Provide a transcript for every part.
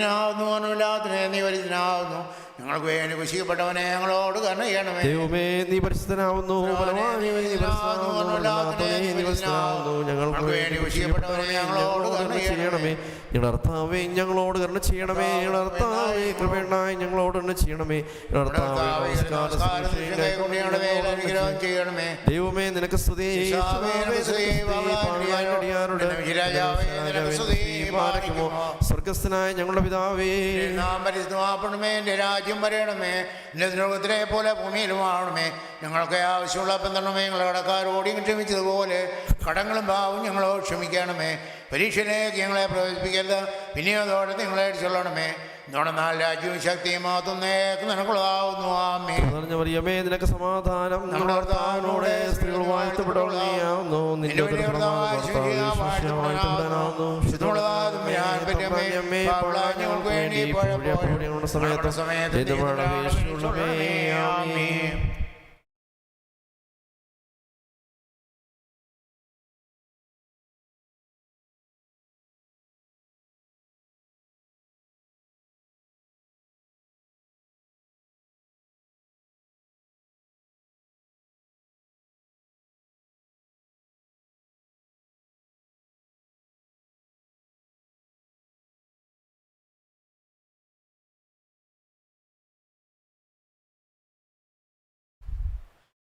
പരിശുദ്ധനാവുന്നു, അനുമില്ലാത്തവനെ നീ പരിശുദ്ധനാവുന്നു. ഞങ്ങൾക്ക് വേണ്ടി കുശിക്കപ്പെട്ടവനെ ഞങ്ങളോട് കരുണ ചെയ്യണമേ. ദൈവമേ നീ പരിശുദ്ധനാവുന്നു, ഞങ്ങൾക്ക് വേണ്ടി കുശിക്കപ്പെട്ടവനെ ഞങ്ങളോട് കരുണ ചെയ്യണമേ. ഞങ്ങളുടെ കർത്താവേ ഞങ്ങളോട് കരുണ ചെയ്യണമേ. ഞങ്ങളുടെ കർത്താവേ കൃപയുണ്ടായി ഞങ്ങളോട് കരുണ ചെയ്യണമേ. ദൈവമേ നിനക്ക് സ്തുതി. സ്വർഗസ്ഥനായ ഞങ്ങളുടെ പിതാവേ, പരിശുദ്ധമാക്കണമേ. എൻ്റെ രാജ്യം വരണമേ. എൻ്റെ ലോകത്തിലെ പോലെ ഭൂമിയിലുമാണമേ. ഞങ്ങൾക്ക് ആവശ്യമുള്ള തരണമേ. ഞങ്ങളുടെ കടക്കാരോട് ക്ഷമിച്ചതുപോലെ കടങ്ങളും പാവവും ഞങ്ങളോട് ക്ഷമിക്കണമേ. പരീക്ഷയിലേക്ക് ഞങ്ങളെ പ്രവേശിപ്പിക്കരുത്, പിന്നെയോടെ നിങ്ങളെ ചൊല്ലണമേ. എന്നാൽ രാജ്യവും ശക്തിയും നിനക്കുള്ളതാവുന്നു. ആമേൻ. മറിയമേ നിനക്ക് സമാധാനം. നമ്മുടെ സ്ത്രീകൾ വാഴ്ത്തപ്പെടുന്നു. നിന്റെ സമയത്ത്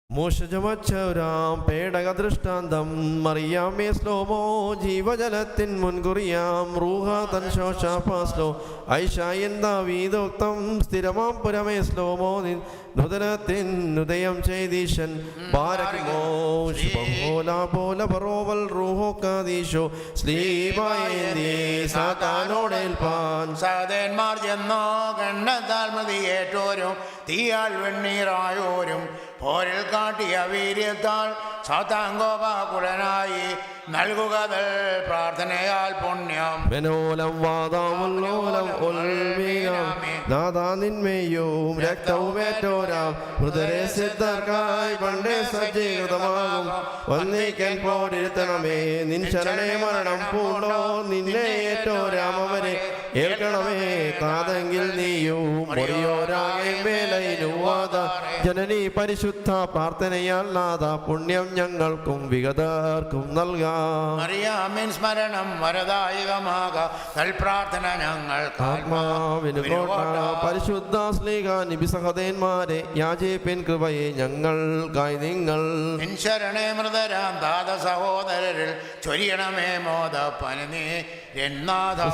മോശജമച്ചവരാം പേടക ദൃഷ്ടാന്തം മറിയാമേ സ്ലോമോ ജീവജലത്തിൻ മുൻകുറിയാം റൂഹ തൻ ശോഷാസ്ലോ ഐഷായൻ ദാവീദോക്തം സ്ഥിരമാം പുരമേ സ്ലോമോ നൂതനത്തിൻ ഉദയം ചെയ്തീശൻ ബാരകിമോ ശുഭമോല പോല പറോവൽ റൂഹോ കാദീശോ സ്ലീബായേന്തി സാത്താനോടേൽപ്പാൻ സഹദേന്മാർ ചെന്നോ കണ്ടെത്താൽ മതിയേറ്റോരും തീയാൽ വെണ്ണീറായോരും പോരിൽ കാട്ടിയ വീര്യത്താൽ സാത്താങ്കോപാകുലനായി നൽകുകതൽ പ്രാർത്ഥനയാൽ പുണ്യം. നിന്മയും രക്തവുമേറ്റോരാം മൃതരെ സിദ്ധർക്കായി പണ്ടേ സജ്ജീകൃതമാകും വന്നിക്കൻ പോരിരുത്തണമേ. നിൻ ശരണേ മരണം പൂണ്ടോ നിന്നെ ഏറ്റോരാം അവരെ ഏൽക്കണമേ. താതെങ്കിൽ നീയും മൊറിയോരാകെ വേലയിലുവാദ ജനനി പരിശുദ്ധ പ്രാർത്ഥനയാൽ നാഥ പുണ്യം ഞങ്ങൾക്കും വിഗതർക്കും നൽകാം. മറിയാമിൻ സ്മരണം വരദായകമാക പ്രാർത്ഥന ഞങ്ങൾക്ക് ആത്മാവിന് പരിശുദ്ധ സ്ലീഹ നിബിസഹദേന്മാരെ യാചിപ്പിൻ കൃപയെ ഞങ്ങൾക്കായി നിങ്ങൾ. ശരണേ മൃതരാം ദാത സഹോദരരിൽ ചൊരിയണമേ മോദപ്പനി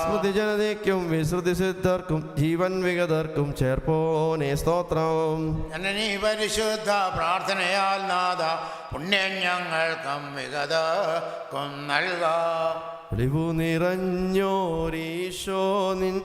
സ്മൃതി ജനതയ്ക്കും വിശ്രുതി സിദ്ധർക്കും ജീവൻ വിഗതർക്കും ചേർപ്പോനേ സ്തോത്രം. ജനനീ പരിശുദ്ധ പ്രാർത്ഥനയാൽ നാഥ പുണ്യം ഞങ്ങൾക്കും വിഗതർക്കും നൽകാം. ഒളിവു നിറഞ്ഞോരീശോ നിൻ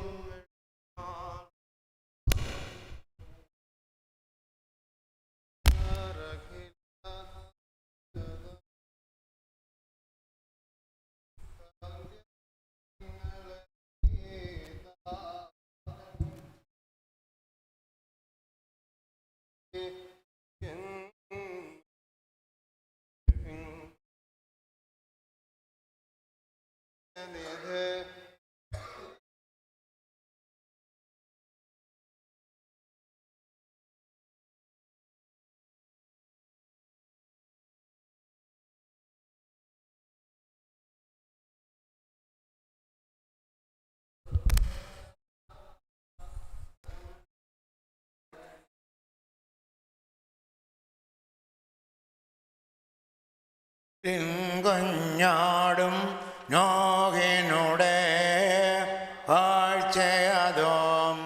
കുഞ്ഞാടും നോഹിനുടെ ആഴ്ചയതോം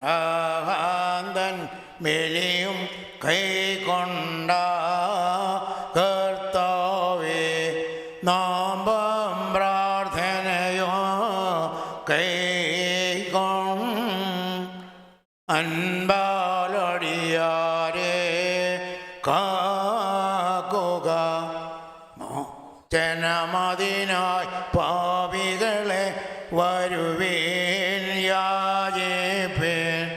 ആഹാന്തൻ ബലിയും കൈക്കൊണ്ട കർത്താവേ നോമ്പും പ്രാർത്ഥനയോ കൈക്കൊൺ അൻപാലടിയാരെ കാക്കുക ജനമതിനായി പാപികളെ വരുവീൻ യാചിപ്പീൻ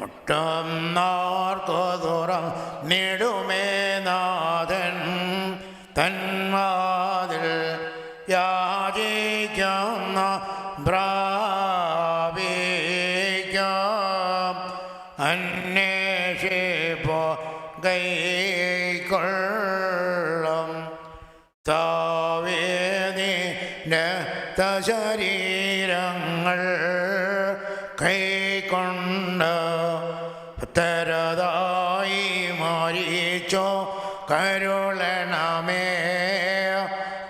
മുട്ടുന്നോർക്കു തുറന്നിടുമേ നാഥൻ തന്വാതിൽ യാചിക്കുന്ന പ്രാപിക്കും. അന്വേഷിപ്പോ കൈക്കൊള്ളും താവേദിൻ്റെ ശരീരങ്ങൾ കൈക്കൊണ്ട് തരതായി മരിച്ചോ കരുളണമേ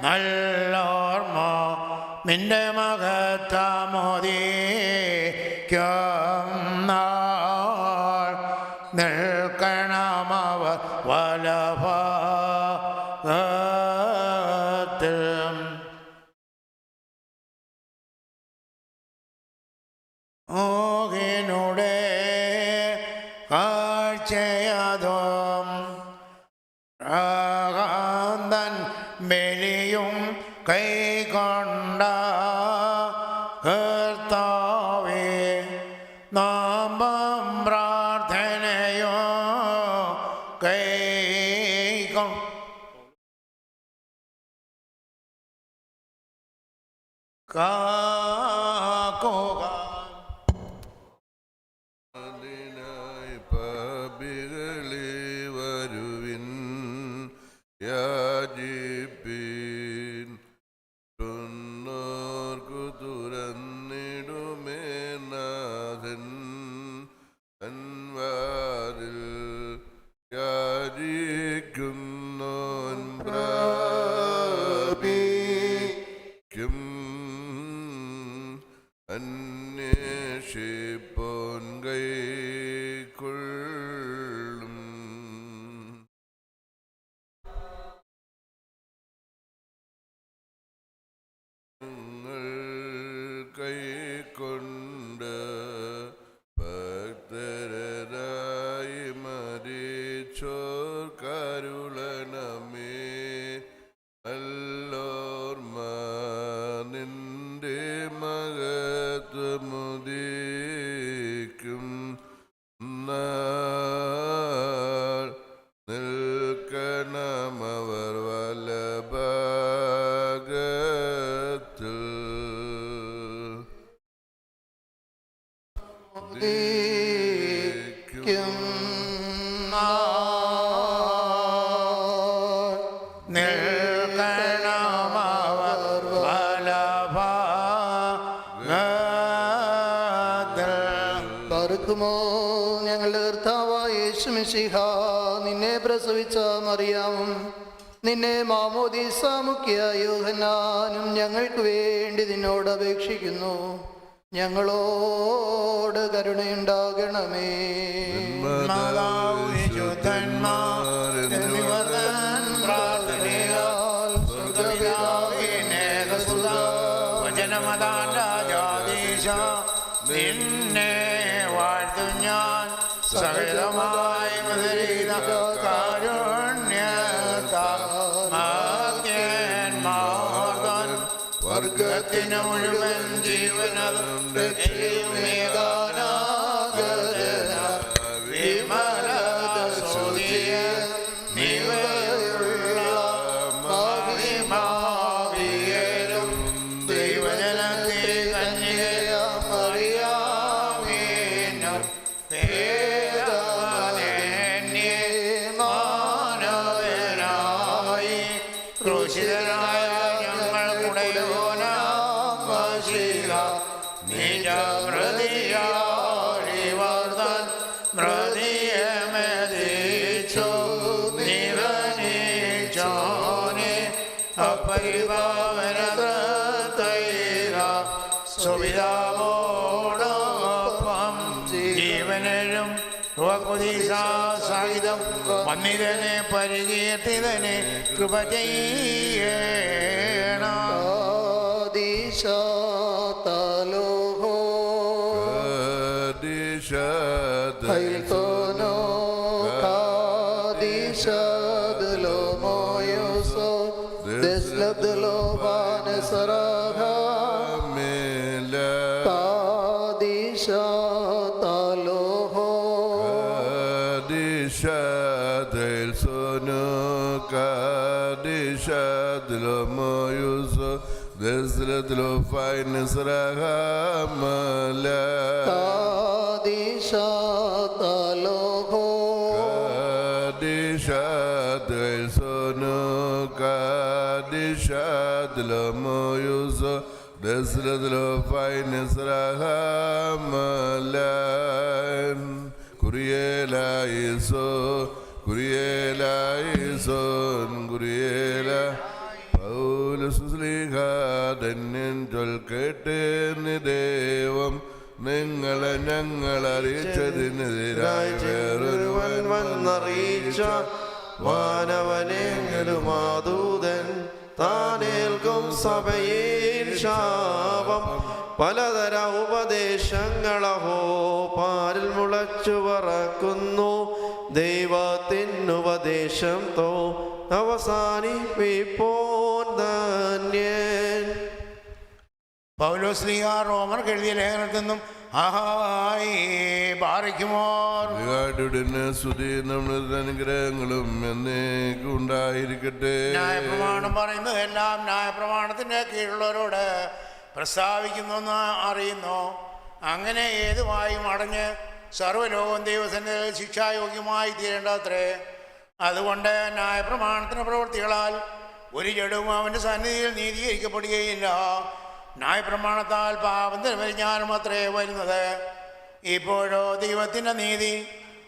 നല്ലോർമ്മ നിന്റെ മകത്താമോദിക്കും നാൾ നിൽക്കണമവർ വലഭാഗത്തിൽ ഓകിനുടെ കാഴ്ചയതും രാഗാന്തൻ ബലിയും കൈകൊണ്ട കർത്താവേ നാമം പ്രാർത്ഥനയോ കൈകൊ കാക്കുക അതിനായി പാപികളെ വരുവിൻ യാചിപ്പീൻ തുന്നോർക്കു തുറന്നിടുമേ നാഥൻ അൻവാരിൽ യാചിക്കുന്നോൻ പ്രാപിക്കും അന്വേഷിപ്പോൻ കൈക്കൊള്ളും നിങ്ങൾ കൈക്കൊണ്ട് ഭക്തരായി മരിച്ചോർ കരുളണമേ നല്ലോർമ്മ നിന്റെ മകത്വമുദിക്കും നാൾ നിൽക്കണമവർ വലഭാഗത്തിൽ ഉദിക്കും നിൽക്കണമവർ വലഭാഗത്തിൽ പാർക്കുമോ ഞങ്ങളുടെ കർത്താവായ യേശു മിശിഹ നിന്നെ പ്രസവിച്ച മറിയാമും നിന്നെ മാമോദീസ മുഖ്യ യോഹന്നാനും ഞങ്ങൾക്ക് വേണ്ടി നിന്നോട് അപേക്ഷിക്കുന്നു. ഞങ്ങളോട് കരുണയുണ്ടാകണമേ. നിന്നെ വാഴ്ത്തു ഞാൻ സഹിതമായി കാരുണ്യമാർദ്ദൻ വർഗത്തിന് മുഴുവൻ ജീവനും ജീവനും സഹിതം വന്നിതനെ പരികീർത്തിതനെ കൃപ ചെയ്യണം. del sono kadisha delo moyuso desre delo fainis rahamala kadisha Moyuso, Desladlo Finest Rahamalan, Curiela Iso, Curiela Ison, Curiela. Paulus Liga, Denintol Keteni Devam, Ningala Nangala Richardinai, ഒരുവൻ വന്നറിയിച്ച വാനവനെങ്കിലും മാതൂതൻ താനേൽക്കും സഭയിൽ ശാപം പലതര ഉപദേശങ്ങളഹോ പാരിൽ മുളച്ചു പറക്കുന്നു ദൈവത്തിനുപദേശം തോ അവസാനിപ്പിപ്പോൻ ധന്യൻ. പൗലോസ് ശ്ലീഹ റോമർക്ക് എഴുതിയ ലേഖനത്തിൽ നിന്നും ആഹായി ബാറിക്കുമോർ സ്തുതി നമ്മുടെ അനുഗ്രഹങ്ങളും എന്നേക്കും ഉണ്ടായിരിക്കട്ടെ. ന്യായപ്രമാണം പറയുന്നത് എല്ലാം ന്യായപ്രമാണത്തിന്റെ കീഴുള്ളവരോട് പ്രസ്താവിക്കുന്നെന്ന് അറിയുന്നു. അങ്ങനെ ഏതുവായും അടഞ്ഞ് സർവ്വലോകം ദൈവസന്നിധിയിൽ ശിക്ഷായോഗ്യമായി തീരേണ്ടത്രേ. അതുകൊണ്ട് ന്യായപ്രമാണത്തിന് പ്രവൃത്തികളാൽ ഒരു ജഡവും അവൻ്റെ സന്നിധിയിൽ നീതീകരിക്കപ്പെടുകയില്ല. ന്യായപ്രമാണത്താൽ പാപത്തിന് പരിജ്ഞാനം അത്രേ വരുന്നത്. ഇപ്പോഴോ ദൈവത്തിൻ്റെ നീതി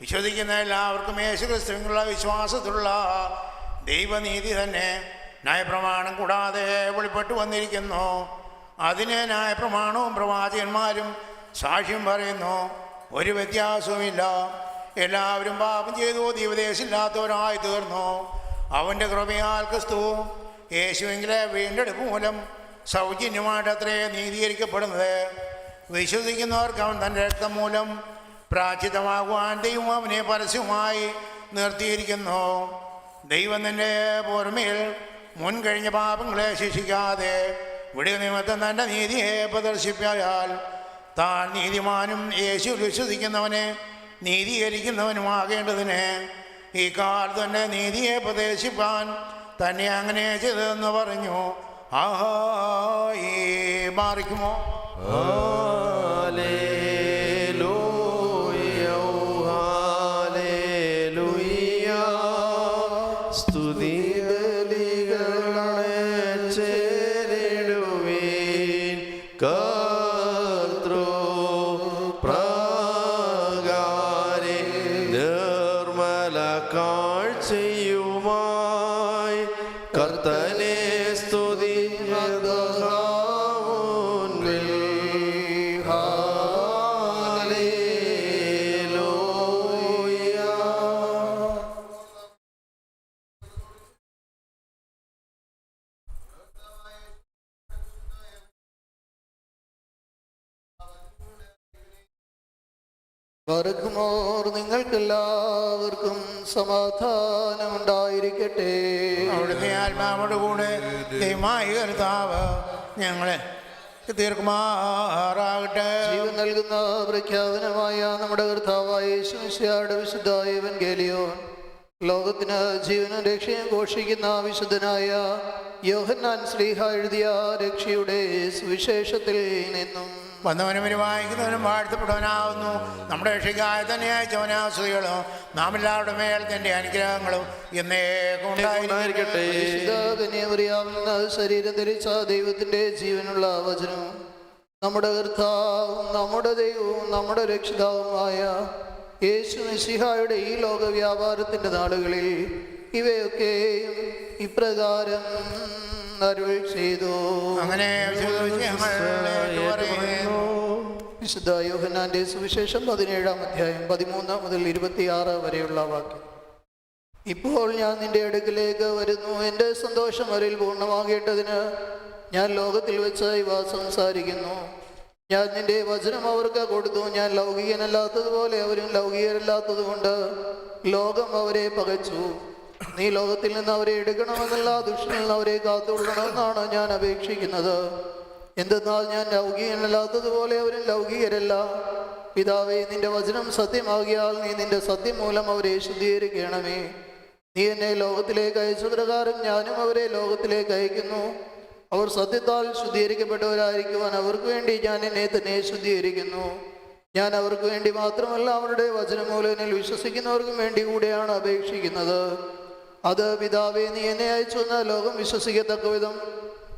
വിശ്വസിക്കുന്ന എല്ലാവർക്കും യേശുക്രിസ്തുവിനുള്ള വിശ്വാസത്തിലുള്ള ദൈവനീതി തന്നെ ന്യായപ്രമാണം കൂടാതെ വെളിപ്പെട്ടു വന്നിരിക്കുന്നു. അതിന് ന്യായപ്രമാണവും പ്രവാചകന്മാരും സാക്ഷ്യം പറയുന്നു. ഒരു വ്യത്യാസവുമില്ല. എല്ലാവരും പാപം ചെയ്തു ദൈവദേശമില്ലാത്തവരായി തീർന്നു. അവൻ്റെ കൃപയാൽ ക്രിസ്തു യേശുവിൻ്റെ വീണ്ടെടുപ്പ് മൂലം സൗജന്യമായിട്ട് അത്രേ നീതീകരിക്കപ്പെടുന്നത്. വിശ്വസിക്കുന്നവർക്ക് അവൻ തൻ്റെ രക്തം മൂലം പ്രാചിതമാകുവാൻ ദൈവം അവനെ പരസ്യമായി നിർത്തിയിരിക്കുന്നു. ദൈവം തൻ്റെ പുറമേൽ മുൻകഴിഞ്ഞ പാപങ്ങളെ ശിക്ഷിക്കാതെ വിടുക നിമിത്തം തൻ്റെ നീതിയെ പ്രദർശിപ്പിച്ചാൽ താൻ നീതിമാനും യേശു വിശ്വസിക്കുന്നവനെ നീതീകരിക്കുന്നവനുമാകേണ്ടതിന് ഈ കാലത്ത് തന്നെ നീതിയെ പ്രദർശിപ്പാൻ തന്നെ അങ്ങനെ ചെയ്തതെന്ന് പറഞ്ഞു. ആഹാ ഈ മാറിക്കുമോ കാഴ്ചയുമായി കർത്തനെ സ്തുതി വർക്കുമോർ നിങ്ങൾക്കെല്ലാവർക്കും സമാധാനം ഉണ്ടായിരിക്കട്ടെ. അവിടുത്തെ ആത്മാവോട് കൂടെ ദൈവമായ കർത്താവ് ഞങ്ങളെ തീർക്കുമാറാകട്ടെ. ജീവൻ നൽകുന്ന പ്രഖ്യാപനമായ നമ്മുടെ കർത്താവായ യേശുമിശിഹായുടെ വിശുദ്ധ എവൻഗേലിയോൻ ലോകത്തിന് ജീവനും രക്ഷയും ഘോഷിക്കുന്ന വിശുദ്ധനായ യോഹന്നാൻ ശ്ലീഹ എഴുതിയ രക്ഷയുടെ സുവിശേഷത്തിൽ നിന്നും വന്നവനും വായിക്കുന്നവനും വാഴ്ത്തപ്പെടുവനാവുന്നു. നമ്മുടെ രക്ഷയ്ക്കായ തന്നെ അയച്ചവനാസ്തുതികളും നാം എല്ലാവരുടെ മേൽ തന്റെ അനുഗ്രഹങ്ങളും എന്നേക്കും ഉണ്ടായിരിക്കട്ടെ. ശരീരം ധരിച്ച ദൈവത്തിന്റെ ജീവനുള്ള വചനവും നമ്മുടെ കർത്താവും നമ്മുടെ ദൈവവും നമ്മുടെ രക്ഷിതാവുമായ യേശു മിശിഹായുടെ ഈ ലോക വ്യാപാരത്തിന്റെ നാളുകളിൽ ഇവയൊക്കെയും ഇപ്രകാരം അരുൾ ചെയ്തു. അങ്ങനെ വിശുദ്ധ യോഹന്നാന്റെ സുവിശേഷം 17-ാം അധ്യായം 13 മുതൽ 26 വരെയുള്ള വാക്യം. ഇപ്പോൾ ഞാൻ നിന്റെ അടുക്കിലേക്ക് വരുന്നു. എൻ്റെ സന്തോഷം അവരിൽ പൂർണ്ണമാകേണ്ടതിന് ഞാൻ ലോകത്തിൽ വെച്ച് ഇവ സംസാരിക്കുന്നു. ഞാൻ നിന്റെ വചനം അവർക്ക് കൊടുത്തു. ഞാൻ ലൗകികനല്ലാത്തതുപോലെ അവരും ലൗകികരല്ലാത്തതുകൊണ്ട് ലോകം അവരെ പകച്ചു. നീ ലോകത്തിൽ നിന്ന് അവരെ എടുക്കണമെന്നല്ല, ദുഷ്ടനിൽ നിന്ന് അവരെ കാത്തുകൊള്ളണമെന്നാണ് ഞാൻ അപേക്ഷിക്കുന്നത്. എന്തെന്നാൽ ഞാൻ ലൗകികനല്ലാത്തതുപോലെ അവരും ലൗകികരല്ല. പിതാവേ, നിന്റെ വചനം സത്യമാകിയാൽ നീ നിന്റെ സത്യം മൂലം അവരെ ശുദ്ധീകരിക്കണമേ. നീ എന്നെ ലോകത്തിലേക്ക് അയച്ച പ്രകാരം ഞാനും അവരെ ലോകത്തിലേക്ക് അയക്കുന്നു. അവർ സത്യത്താൽ ശുദ്ധീകരിക്കപ്പെട്ടവരായിരിക്കുവാൻ അവർക്ക് വേണ്ടി ഞാൻ എന്നെ തന്നെ ശുദ്ധീകരിക്കുന്നു. ഞാൻ അവർക്ക് വേണ്ടി മാത്രമല്ല, അവരുടെ വചനം മൂലം എന്നിൽ വിശ്വസിക്കുന്നവർക്കും വേണ്ടി കൂടെയാണ് അപേക്ഷിക്കുന്നത്. അത് പിതാവേ, നീ എന്നെ അയച്ചുവെന്ന് ലോകം വിശ്വസിക്കത്തക്ക വിധം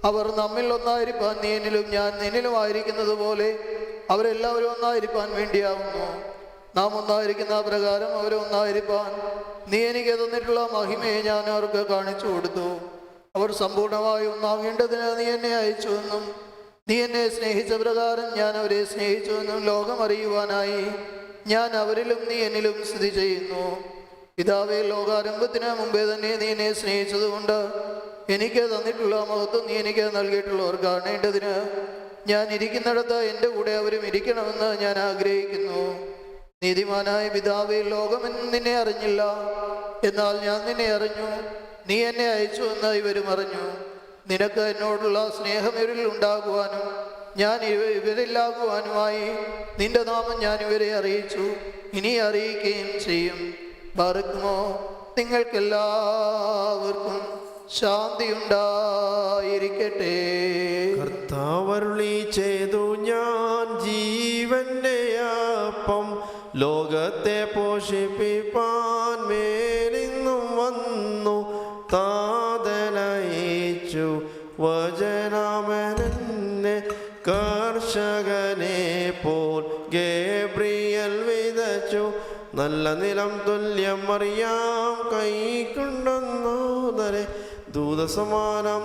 അവർ നമ്മിൽ ഒന്നായിരിക്കാൻ നീ എന്നിലും ഞാൻ നിന്നിലും ആയിരിക്കുന്നത് പോലെ അവരെല്ലാവരും ഒന്നായിരിക്കാൻ വേണ്ടിയാവുന്നു. നാം ഒന്നായിരിക്കുന്ന പ്രകാരം അവരൊന്നായിരിക്കാൻ നീ എനിക്ക് തന്നിട്ടുള്ള മഹിമയെ ഞാൻ അവർക്ക് കാണിച്ചു കൊടുത്തു. അവർ സമ്പൂർണമായി ഒന്നാകേണ്ടതിന് നീ എന്നെ അയച്ചുവെന്നും നീ എന്നെ സ്നേഹിച്ച പ്രകാരം ഞാൻ അവരെ സ്നേഹിച്ചുവെന്നും ലോകം അറിയുവാനായി ഞാൻ അവരിലും നീ എന്നിലും സ്ഥിതി ചെയ്യുന്നു. പിതാവേ, ലോകാരംഭത്തിന് മുമ്പേ തന്നെ നീ എന്നെ സ്നേഹിച്ചതുകൊണ്ട് എനിക്ക് തന്നിട്ടുള്ള മഹത്വം നീ എനിക്ക് നൽകിയിട്ടുള്ളവർ കാണേണ്ടതിന് ഞാൻ ഇരിക്കുന്നിടത്ത് എൻ്റെ കൂടെ അവരും ഇരിക്കണമെന്ന് ഞാൻ ആഗ്രഹിക്കുന്നു. നീതിമാനായ പിതാവേ, ലോകം നിന്നെ അറിഞ്ഞില്ല, എന്നാൽ ഞാൻ നിന്നെ അറിഞ്ഞു. നീ എന്നെ അയച്ചു എന്ന് ഇവരും അറിഞ്ഞു. നിനക്ക് എന്നോടുള്ള സ്നേഹം ഇവരിൽ ഉണ്ടാകുവാനും ഞാൻ ഇവരിലാകുവാനുമായി നിന്റെ നാമം ഞാൻ ഇവരെ അറിയിച്ചു, ഇനി അറിയിക്കുകയും ചെയ്യും. ബാറക്കുമോ, നിങ്ങൾക്കെല്ലാവർക്കും ശാന്തി ഉണ്ടായിരിക്കട്ടെ. കർത്താവരുളി ചെയ്തു, ഞാൻ ജീവന്റെ അപ്പം ലോകത്തെ പോഷിപ്പിപ്പാൻ മേലിന്നും വന്നു. താതനയിച്ചു വചനമനെ കർഷകനെ പോൽ ഗബ്രിയേൽ വിതച്ചു. നല്ല നിലം തുല്യം അറിയാം കൈക്കൊണ്ടെന്നോദരെ ദൂതസമാനം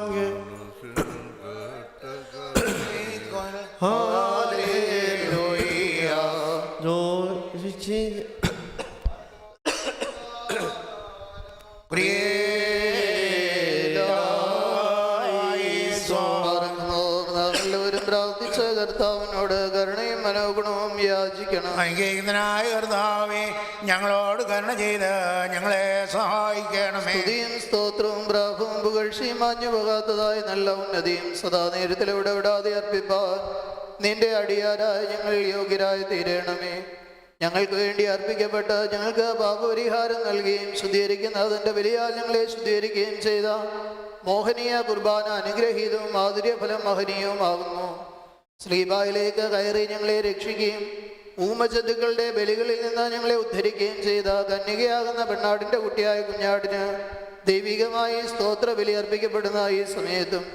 എല്ലാവരും പ്രാർത്ഥിച്ച കർത്താവിനോട് കരുണയും മനോഗുണവും യാചിക്കണം. അനുഗ്രഹിക്കുന്നതിനായ കർത്താവേ, ഞങ്ങളോട് കരുണ ചെയ്ത് ഞങ്ങളെ സഹായിക്കണമേ. സ്തുതിയും സ്തോത്രവും പ്രാഭവും പുകഴ്ചയും മാഞ്ഞു പോകാത്തതായ നല്ല ഉന്നതിയും സദാ നേരത്തിൽ ഇവിടെ വിടാതെ അർപ്പിപ്പാൻ നിന്റെ അടിയാരായ ഞങ്ങൾ യോഗ്യരായി തീരണമേ. ഞങ്ങൾക്ക് വേണ്ടി അർപ്പിക്കപ്പെട്ട ഞങ്ങൾക്ക് പാപപരിഹാരം നൽകുകയും ശുദ്ധീകരിക്കുന്ന അതിൻ്റെ ബലിയാൽ ഞങ്ങളെ ശുദ്ധീകരിക്കുകയും ചെയ്ത മോഹനീയ കുർബാന അനുഗ്രഹീതവും മാധുര്യഫലം മഹനീയവുമാകുന്നു. ശ്ലീബായിലേക്ക് കയറി ഞങ്ങളെ രക്ഷിക്കുകയും ഊമജന്തുക്കളുടെ ബലികളിൽ നിന്ന് ഞങ്ങളെ ഉദ്ധരിക്കുകയും ചെയ്ത കന്യകയാകുന്ന പെണ്ണാടിൻ്റെ കുട്ടിയായ കുഞ്ഞാടിന് ദൈവികമായി സ്തോത്ര ബലി അർപ്പിക്കപ്പെടുന്ന ഈ സമയത്തും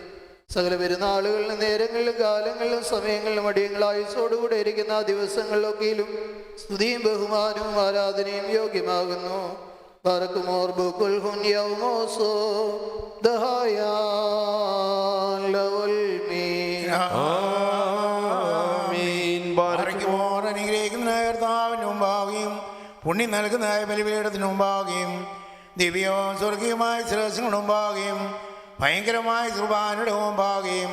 സകല പെരുന്നാളുകളിലും നേരങ്ങളിലും കാലങ്ങളിലും സമയങ്ങളിലും അടിയങ്ങളായുസോടുകൂടെ ഇരിക്കുന്ന ദിവസങ്ങളിലൊക്കെയിലും സ്തുതിയും ബഹുമാനവും ആരാധനയും യോഗ്യമാകുന്നു. ബാറക്കുമോർ ബുക്കുൽ ഹുൻയൗമോസോ ദഹായാൻ ലവൽ മീൻ. ബാറക്കുമോർ അനുഗ്രഹിക്കുന്ന കർത്താവിന് മുമ്പാകെയും പുണ്യം നൽകുന്ന ബലിപീഠത്തിന് മുമ്പാകെയും ദിവ്യവും സ്വർഗീയമായ ശിരസിന് മുമ്പാകെയും ഭയങ്കരമായ കുർബാനയുടെ മുമ്പാകെയും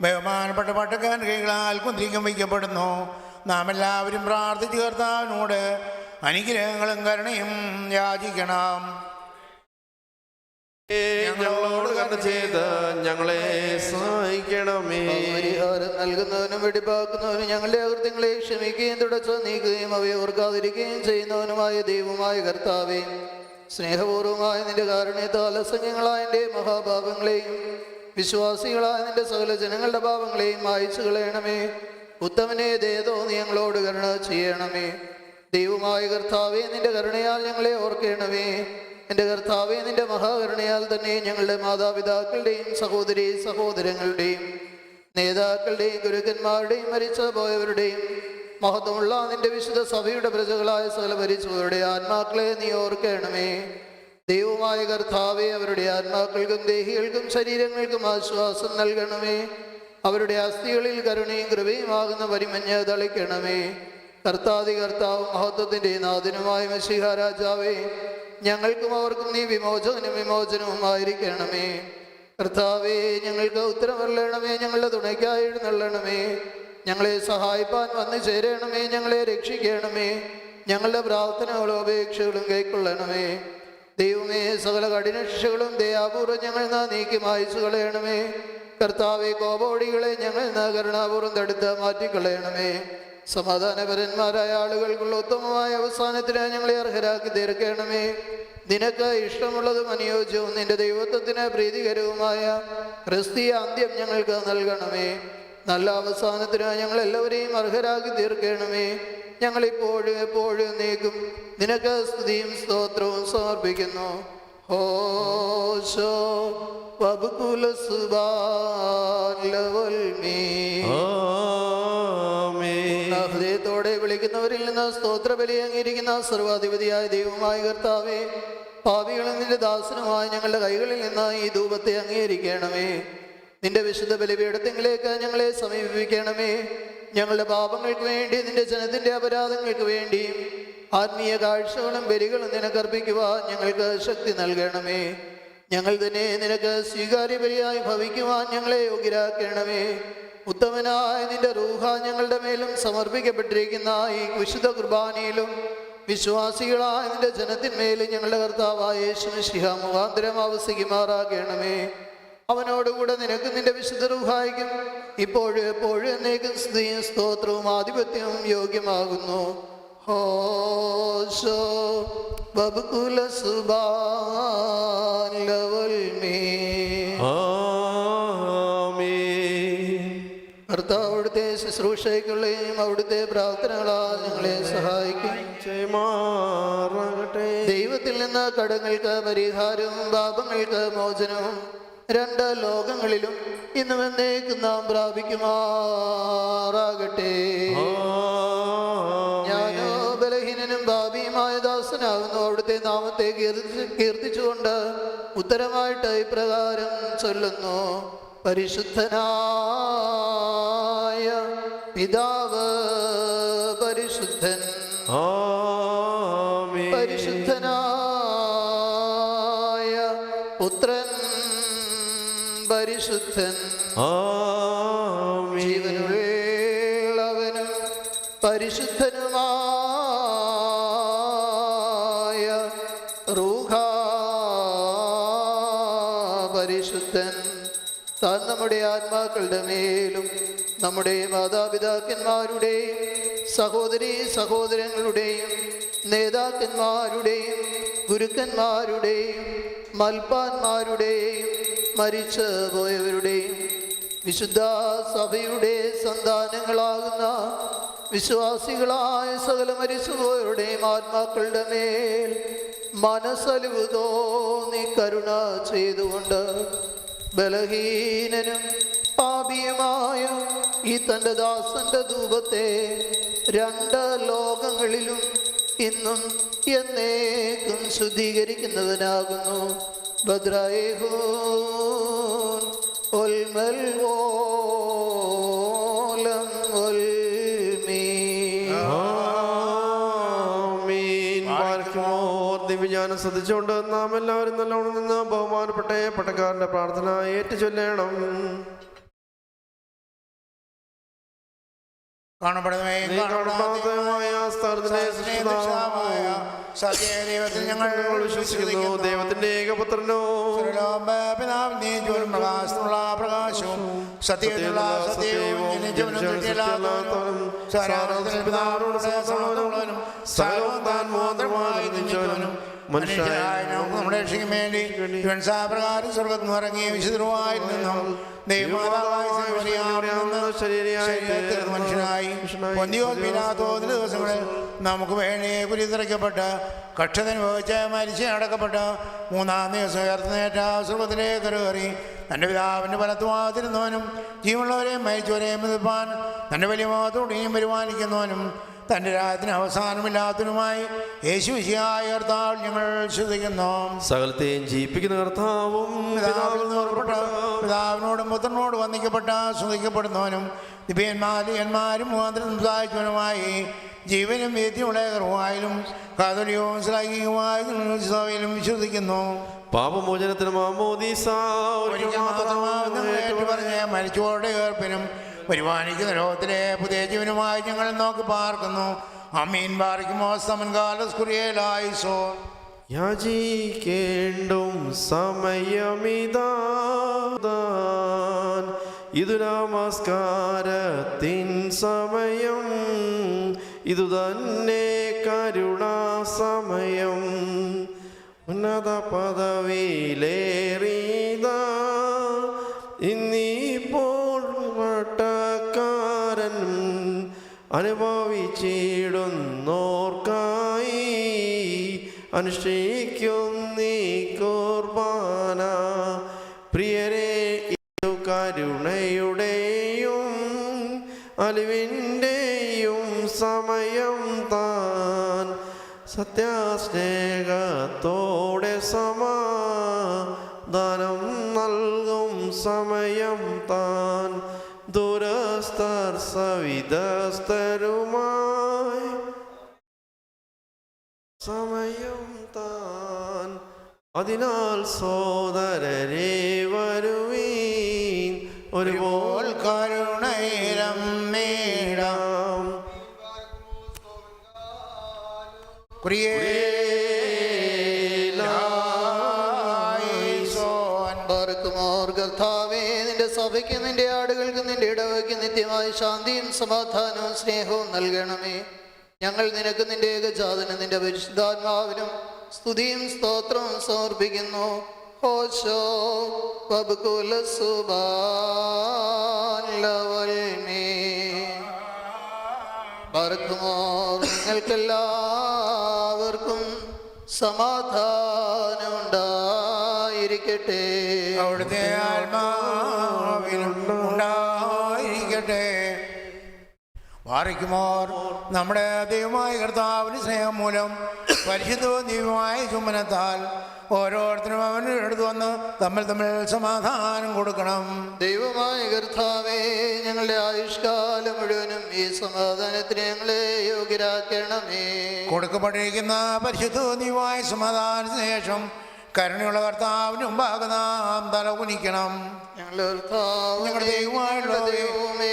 ബഹുമാനപ്പെട്ട പട്ടക്കാരൻ കൈകളാൽ കുന്തിരിക്കം വയ്ക്കപ്പെടുന്നു. നാം എല്ലാവരും പ്രാർത്ഥിച്ച് കർത്താവിനോട് അനുഗ്രഹങ്ങളും കരുണയും യാചിക്കണം. ഞങ്ങളോട് കരുണ ചെയ്ത് ഞങ്ങളെ സഹായിക്കണമേ. പരിഹാരം നൽകുന്നവനും വെടിപ്പാക്കുന്നവനും ഞങ്ങളുടെ അകൃത്യങ്ങളെ ക്ഷമിക്കുകയും തുടച്ചു നീക്കുകയും അവയെ ഓർക്കാതിരിക്കുകയും ചെയ്യുന്നവനുമായ ദൈവമായ കർത്താവേ, സ്നേഹപൂർവമായ നിന്റെ കാരുണ്യത്താൽ അസംഖ്യങ്ങളായ എൻ്റെ മഹാപാപങ്ങളെയും വിശ്വാസികളായ നിന്റെ സകല ജനങ്ങളുടെ പാപങ്ങളെയും മായ്ച്ചു കളയണമേ. ഉത്തമനെ ദയതോ നീ ഞങ്ങളോട് കരുണ ചെയ്യണമേ. ദൈവമായ കർത്താവേ, നിന്റെ കരുണയാൽ ഞങ്ങളെ ഓർക്കണമേ. എൻ്റെ കർത്താവേ, നിന്റെ മഹാകരുണയാൽ തന്നെ ഞങ്ങളുടെ മാതാപിതാക്കളുടെയും സഹോദരി സഹോദരങ്ങളുടെയും നേതാക്കളുടെയും ഗുരുക്കന്മാരുടെയും മരിച്ചു പോയവരുടെയും മഹത്വമുള്ള നിന്റെ വിശുദ്ധ സഭയുടെ പ്രജകളായ സകല മരിച്ചവരുടെ ആത്മാക്കളെ നീ ഓർക്കണമേ. ദൈവമായ കർത്താവേ, അവരുടെ ആത്മാക്കൾക്കും ദേഹികൾക്കും ശരീരങ്ങൾക്കും ആശ്വാസം നൽകണമേ. അവരുടെ അസ്ഥികളിൽ കരുണയും കൃപയുമാകുന്ന പരിമഞ്ഞ് തളിക്കണമേ. കർത്താവും മഹത്വത്തിൻ്റെ നാഥനുമായ മശീഹ രാജാവേ, ഞങ്ങൾക്കും അവർക്കും നീ വിമോചനവുമായിരിക്കണമേ. കർത്താവേ, ഞങ്ങൾക്ക് ഉത്തരമല്ലണമേ. ഞങ്ങളുടെ തുണയ്ക്കായി എഴുന്നള്ളണമേ. ഞങ്ങളെ സഹായിപ്പാൻ വന്നു ചേരണമേ. ഞങ്ങളെ രക്ഷിക്കണമേ. ഞങ്ങളുടെ പ്രാർത്ഥനകളും അപേക്ഷകളും കൈക്കൊള്ളണമേ. ദൈവമേ, സകല കഠിന ശിക്ഷകളും ദയാപൂർവ്വം ഞങ്ങൾ നീക്കി മായ്ച്ചു കളയണമേ. കർത്താവെ, കോപോടികളെ ഞങ്ങൾ കരുണാപൂർവ്വം തടുത്ത് മാറ്റിക്കളയണമേ. സമാധാനപരന്മാരായ ആളുകൾക്കുള്ള ഉത്തമമായ അവസാനത്തിന് ഞങ്ങളെ അർഹരാക്കി തീർക്കണമേ. നിനക്ക് ഇഷ്ടമുള്ളതും അനുയോജ്യവും നിന്റെ ദൈവത്വത്തിന് പ്രീതികരവുമായ ക്രിസ്തീയ അന്ത്യം ഞങ്ങൾക്ക് നൽകണമേ. നല്ല അവസാനത്തിന് ഞങ്ങളെല്ലാവരെയും അർഹരാക്കി തീർക്കണമേ. ഞങ്ങളിപ്പോഴും എപ്പോഴും നീക്കും നിനക്ക് സ്തുതിയും സ്തോത്രവും സമർപ്പിക്കുന്നു. ഹോശോ വബുകുല സുബാൻ ലവൽമീ. ഹൃദയത്തോടെ വിളിക്കുന്നവരിൽ നിന്ന് സ്തോത്രബലി അംഗീകരിക്കുന്ന സർവാധിപതിയായ ദൈവമായ കർത്താവേ, പാപികളും നിന്റെ ദാസനുമായ ഞങ്ങളുടെ കൈകളിൽ നിന്ന് ഈ ധൂപത്തെ അംഗീകരിക്കണമേ. നിന്റെ വിശുദ്ധ ബലിപീഠത്തിലേക്ക് ഞങ്ങളെ സമീപിക്കണമേ. ഞങ്ങളുടെ പാപങ്ങൾക്ക് വേണ്ടി, നിന്റെ ജനത്തിന്റെ അപരാധങ്ങൾക്ക് വേണ്ടിയും ആത്മീയ കാഴ്ചകളും ബലികളും നിനക്കർപ്പിക്കുവാൻ ഞങ്ങൾക്ക് ശക്തി നൽകണമേ. ഞങ്ങൾ തന്നെ നിനക്ക് സ്വീകാര്യ ബലിയായി ഭവിക്കുവാൻ ഞങ്ങളെ യോഗ്യരാക്കണമേ. ഉത്തമനായ നിന്റെ റൂഹ ഞങ്ങളുടെ മേലും സമർപ്പിക്കപ്പെട്ടിരിക്കുന്ന ഈ വിശുദ്ധ കുർബാനയിലും വിശ്വാസികളായ നിന്റെ ജനത്തിന്മേലും ഞങ്ങളുടെ കർത്താവായ യേശു മിശിഹ മുഖാന്തരം ആവസിക്കുമാറാകണമേ. അവനോടുകൂടെ നിനക്ക് നിന്റെ വിശുദ്ധ റൂഹായിക്കും ഇപ്പോഴും എപ്പോഴും എന്നേക്കും സ്തുതിയും സ്തോത്രവും ആധിപത്യവും യോഗ്യമാകുന്നു. ഹോശോ ബബുകുല സുബാൻ ലവൽമീ. കർത്താവ് അവിടുത്തെ ശുശ്രൂഷയ്ക്കുള്ളയും അവിടുത്തെ പ്രാർത്ഥനകളാൽ ഞങ്ങളെ സഹായിക്കും. ദൈവത്തിൽ നിന്ന് കടങ്ങൾക്ക് പരിഹാരവും പാപങ്ങൾക്ക് മോചനവും രണ്ട് ലോകങ്ങളിലും ഇന്നും എന്നേക്കും നാം പ്രാപിക്കുമാറാകട്ടെ. ഞാനോ ബലഹീനനും പാപിയുമായ ദാസനാകുന്നു. അവിടുത്തെ നാമത്തെ കീർത്തിച്ചുകൊണ്ട് ഉത്തരമായിട്ട് ഇപ്രകാരം ചൊല്ലുന്നു. പരിശുദ്ധനായ പിതാവ് പരിശുദ്ധൻ, പരിശുദ്ധനായ പുത്രൻ പരിശുദ്ധൻ, ജീവനുള്ളവനും പരിശുദ്ധനുമായ റൂഹ പരിശുദ്ധൻ. താൻ നമ്മുടെ ആത്മാക്കളുടെ മേലും നമ്മുടെ മാതാപിതാക്കന്മാരുടെയും സഹോദരീ സഹോദരങ്ങളുടെയും നേതാക്കന്മാരുടെയും ഗുരുക്കന്മാരുടെയും മൽപ്പാന്മാരുടെയും മരിച്ചു പോയവരുടെയും വിശുദ്ധ സഭയുടെ സന്താനങ്ങളാകുന്ന വിശ്വാസികളായ സകല മരിച്ചുപോയവരുടെയും ആത്മാക്കളുടെ മേൽ മനസ്സലിവ് തോന്നി കരുണ ചെയ്തുകൊണ്ട് ബലഹീനനും പാപിയുമായ ഈ തൻ്റെ ദാസന്റെ ധൂപത്തെ രണ്ട് ലോകങ്ങളിലും ഇന്നും എന്നേക്കും ശുദ്ധീകരിക്കുന്നവനാകുന്നു. ഭദ്രായേഹൂൻ ഒൽമൽ ഓലം ഒൽമീ. ദിവ്യജ്ഞാനം ശ്രദ്ധിച്ചുകൊണ്ട് നാം എല്ലാവരും നല്ലോണം നിന്ന് ബഹുമാനപ്പെട്ട പട്ടക്കാരന്റെ പ്രാർത്ഥന ഏറ്റു ചൊല്ലണം. സത്യദൈവത്തിൽ ഞങ്ങൾ വിശ്വസിക്കുന്നു. ദൈവത്തിന്റെ ഏകപുത്രനോ പ്രകാശമുള്ള പ്രകാശവും സത്യത്തിലുള്ള സത്യവും മനുഷ്യരായ നമ്മുടെ രക്ഷയ്ക്ക് വേണ്ടി പ്രകാരം സ്വർഗത്തിൽ നിന്ന് ഇറങ്ങിയ വിശുദ്ധരുമായി നിന്നും മനുഷ്യനായി പൊന്തിയോസ് ദിവസങ്ങളിൽ നമുക്ക് വേണ്ടി കുരിതറയ്ക്കപ്പെട്ട് കക്ഷതനുഭവിച്ച് മരിച്ച് അടക്കപ്പെട്ട് മൂന്നാം ദിവസം ഉയർത്തുന്നേറ്റ സ്വർഗത്തിലേക്ക് കയറി തൻ്റെ പിതാവിൻ്റെ വലത്തുവാതിരുന്നവനും ജീവനുള്ളവരെയും മരിച്ചവരെയും എതിർപ്പാൻ തൻ്റെ വലിയ മുഖത്തോടെയും പരിപാലിക്കുന്നവനും തൻ്റെ രാജ്യത്തിന് അവസാനമില്ലാത്തതിനുമായി യേശു മിശിഹായ കർത്താവ് ഞങ്ങൾ ശ്രദ്ധിക്കുന്നു. സകലത്തെയും ജീവിപ്പിക്കുന്ന കർത്താവും പിതാവിനോടും പുത്രനോട് വന്ദിക്കപ്പെട്ട ശ്രദ്ധിക്കപ്പെടുന്നവനും ദിവ്യന്മാരും മുഖാന്തരം സംസാരിച്ചവനുമായി ജീവനും വേദ്യമുള്ള കർവായാലും കാതോലികവും ശ്ലാഘികവുമായും സഭയിലും വിശ്വസിക്കുന്നു. പാപമോചനത്തിന് പറഞ്ഞ് മരിച്ചവരുടെ ഏർപ്പിനും പരിപാലിക്കുന്ന ലോകത്തിലെ പുതിയ ജീവനുമായി ഞങ്ങൾ നോക്കി പാർക്കുന്നു. അമീൻ ബാറിക്കുമോ സമൻ കാലസ്കുറിയേലായിസോ. യാചിക്കേണ്ടും സമയമിതാ, ഇതു നമസ്കാരത്തിൻ സമയം, ഇതു തന്നെ കരുണാസമയം. ഉന്നത പദവിയിലേറിയത ഇന്നിപ്പോൾ പട്ടക്കാരൻ അനുഭവിച്ചിടുന്നോർക്കായി അനുഷ്ഠിക്കും നീ സമയം താൻ സത്യസ്നേഹത്തോടെ സമാധാനം നൽകും സമയം താൻ ദുരസ്ഥർ സവിധസ്ഥരുമായി സമയം താൻ അതിനാൽ സോദരരെ വരുവീൻ ഒരുപോൽ കരുണയിരം നേടാം ബാരക്കുമോർ കർത്താവേ, നിന്റെ സഭയ്ക്ക് നിന്റെ ആടുകൾക്ക് നിന്റെ ഇടവയ്ക്ക് നിത്യമായ ശാന്തിയും സമാധാനവും സ്നേഹവും നൽകണമേ. ഞങ്ങൾ നിനക്ക് നിന്റെ ഏകജാതനും നിന്റെ പരിശുദ്ധാത്മാവിനും സ്തുതിയും സ്തോത്രവും സമർപ്പിക്കുന്നു. ഹോശോ വബ്കുല സുബാൻ ലവൽമേ. ബാരക്കുമോർ നിങ്ങൾക്കെല്ലാവർക്കും സമാധാനം ഉണ്ടായിരിക്കട്ടെ. അവിടുത്തെ ആത്മാവിനും ഉണ്ടായിരിക്കട്ടെ. വാറിക്കുമോർ നമ്മുടെ ദൈവമായ കർത്താവിൻ്റെ സ്നേഹം മൂലം പരിശുദ്ധവും ദിവ്യമായ ചുംബനത്താൽ ഓരോരുത്തരും അവൻ്റെ അടുത്ത് വന്ന് തമ്മിൽ സമാധാനം കൊടുക്കണം. ദൈവമായ കർത്താവേ, ഞങ്ങളുടെ ആയുഷ്കാലം മുഴുവനും ഈ സമാധാനത്തിന് ഞങ്ങളെ യോഗ്യരാക്കണമേ. കൊടുക്കപ്പെട്ടിരിക്കുന്ന പരിശുദ്ധവും ദിവ്യമായ സമാധാനത്തിന് ശേഷം കരുണയുള്ള കർത്താവിന് മുമ്പാകെ നാം തല കുനിക്കണം. ഞങ്ങളുടെ ദൈവമായുള്ള ദൈവമേ,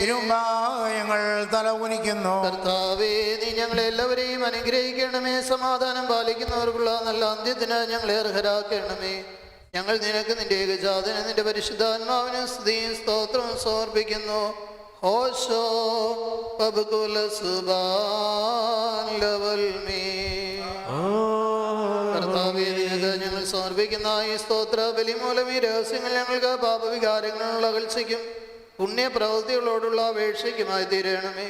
ഞങ്ങൾ തല കുനിക്കുന്നു. കർത്താവേ, നീ ഞങ്ങളെ എല്ലാവരെയും അനുഗ്രഹിക്കണമേ. സമാധാനം പാലിക്കുന്നവർക്കുള്ള നല്ല അന്ത്യത്തിന് ഞങ്ങളെ അർഹരാക്കണമേ. ഞങ്ങൾ നിനക്ക് നിന്റെ ഏകജാതനും നിന്റെ പരിശുദ്ധാത്മാവിന് സ്തുതിയും സ്തോത്രവും സമർപ്പിക്കുന്നു. ഹോശോ വബ്കുല സുബാൻ ലവൽമേ. കർത്താവേ, നിനക്ക് ഞങ്ങൾ സമർപ്പിക്കുന്ന ഈ സ്തോത്ര ബലി മൂലം ഈ രഹസ്യങ്ങൾ ഞങ്ങൾക്ക് പാപവികാരങ്ങളുള്ള അകൽച്ചയ്ക്കും പുണ്യപ്രവൃത്തികളോടുള്ള അപേക്ഷയ്ക്കുമായി തീരണമേ.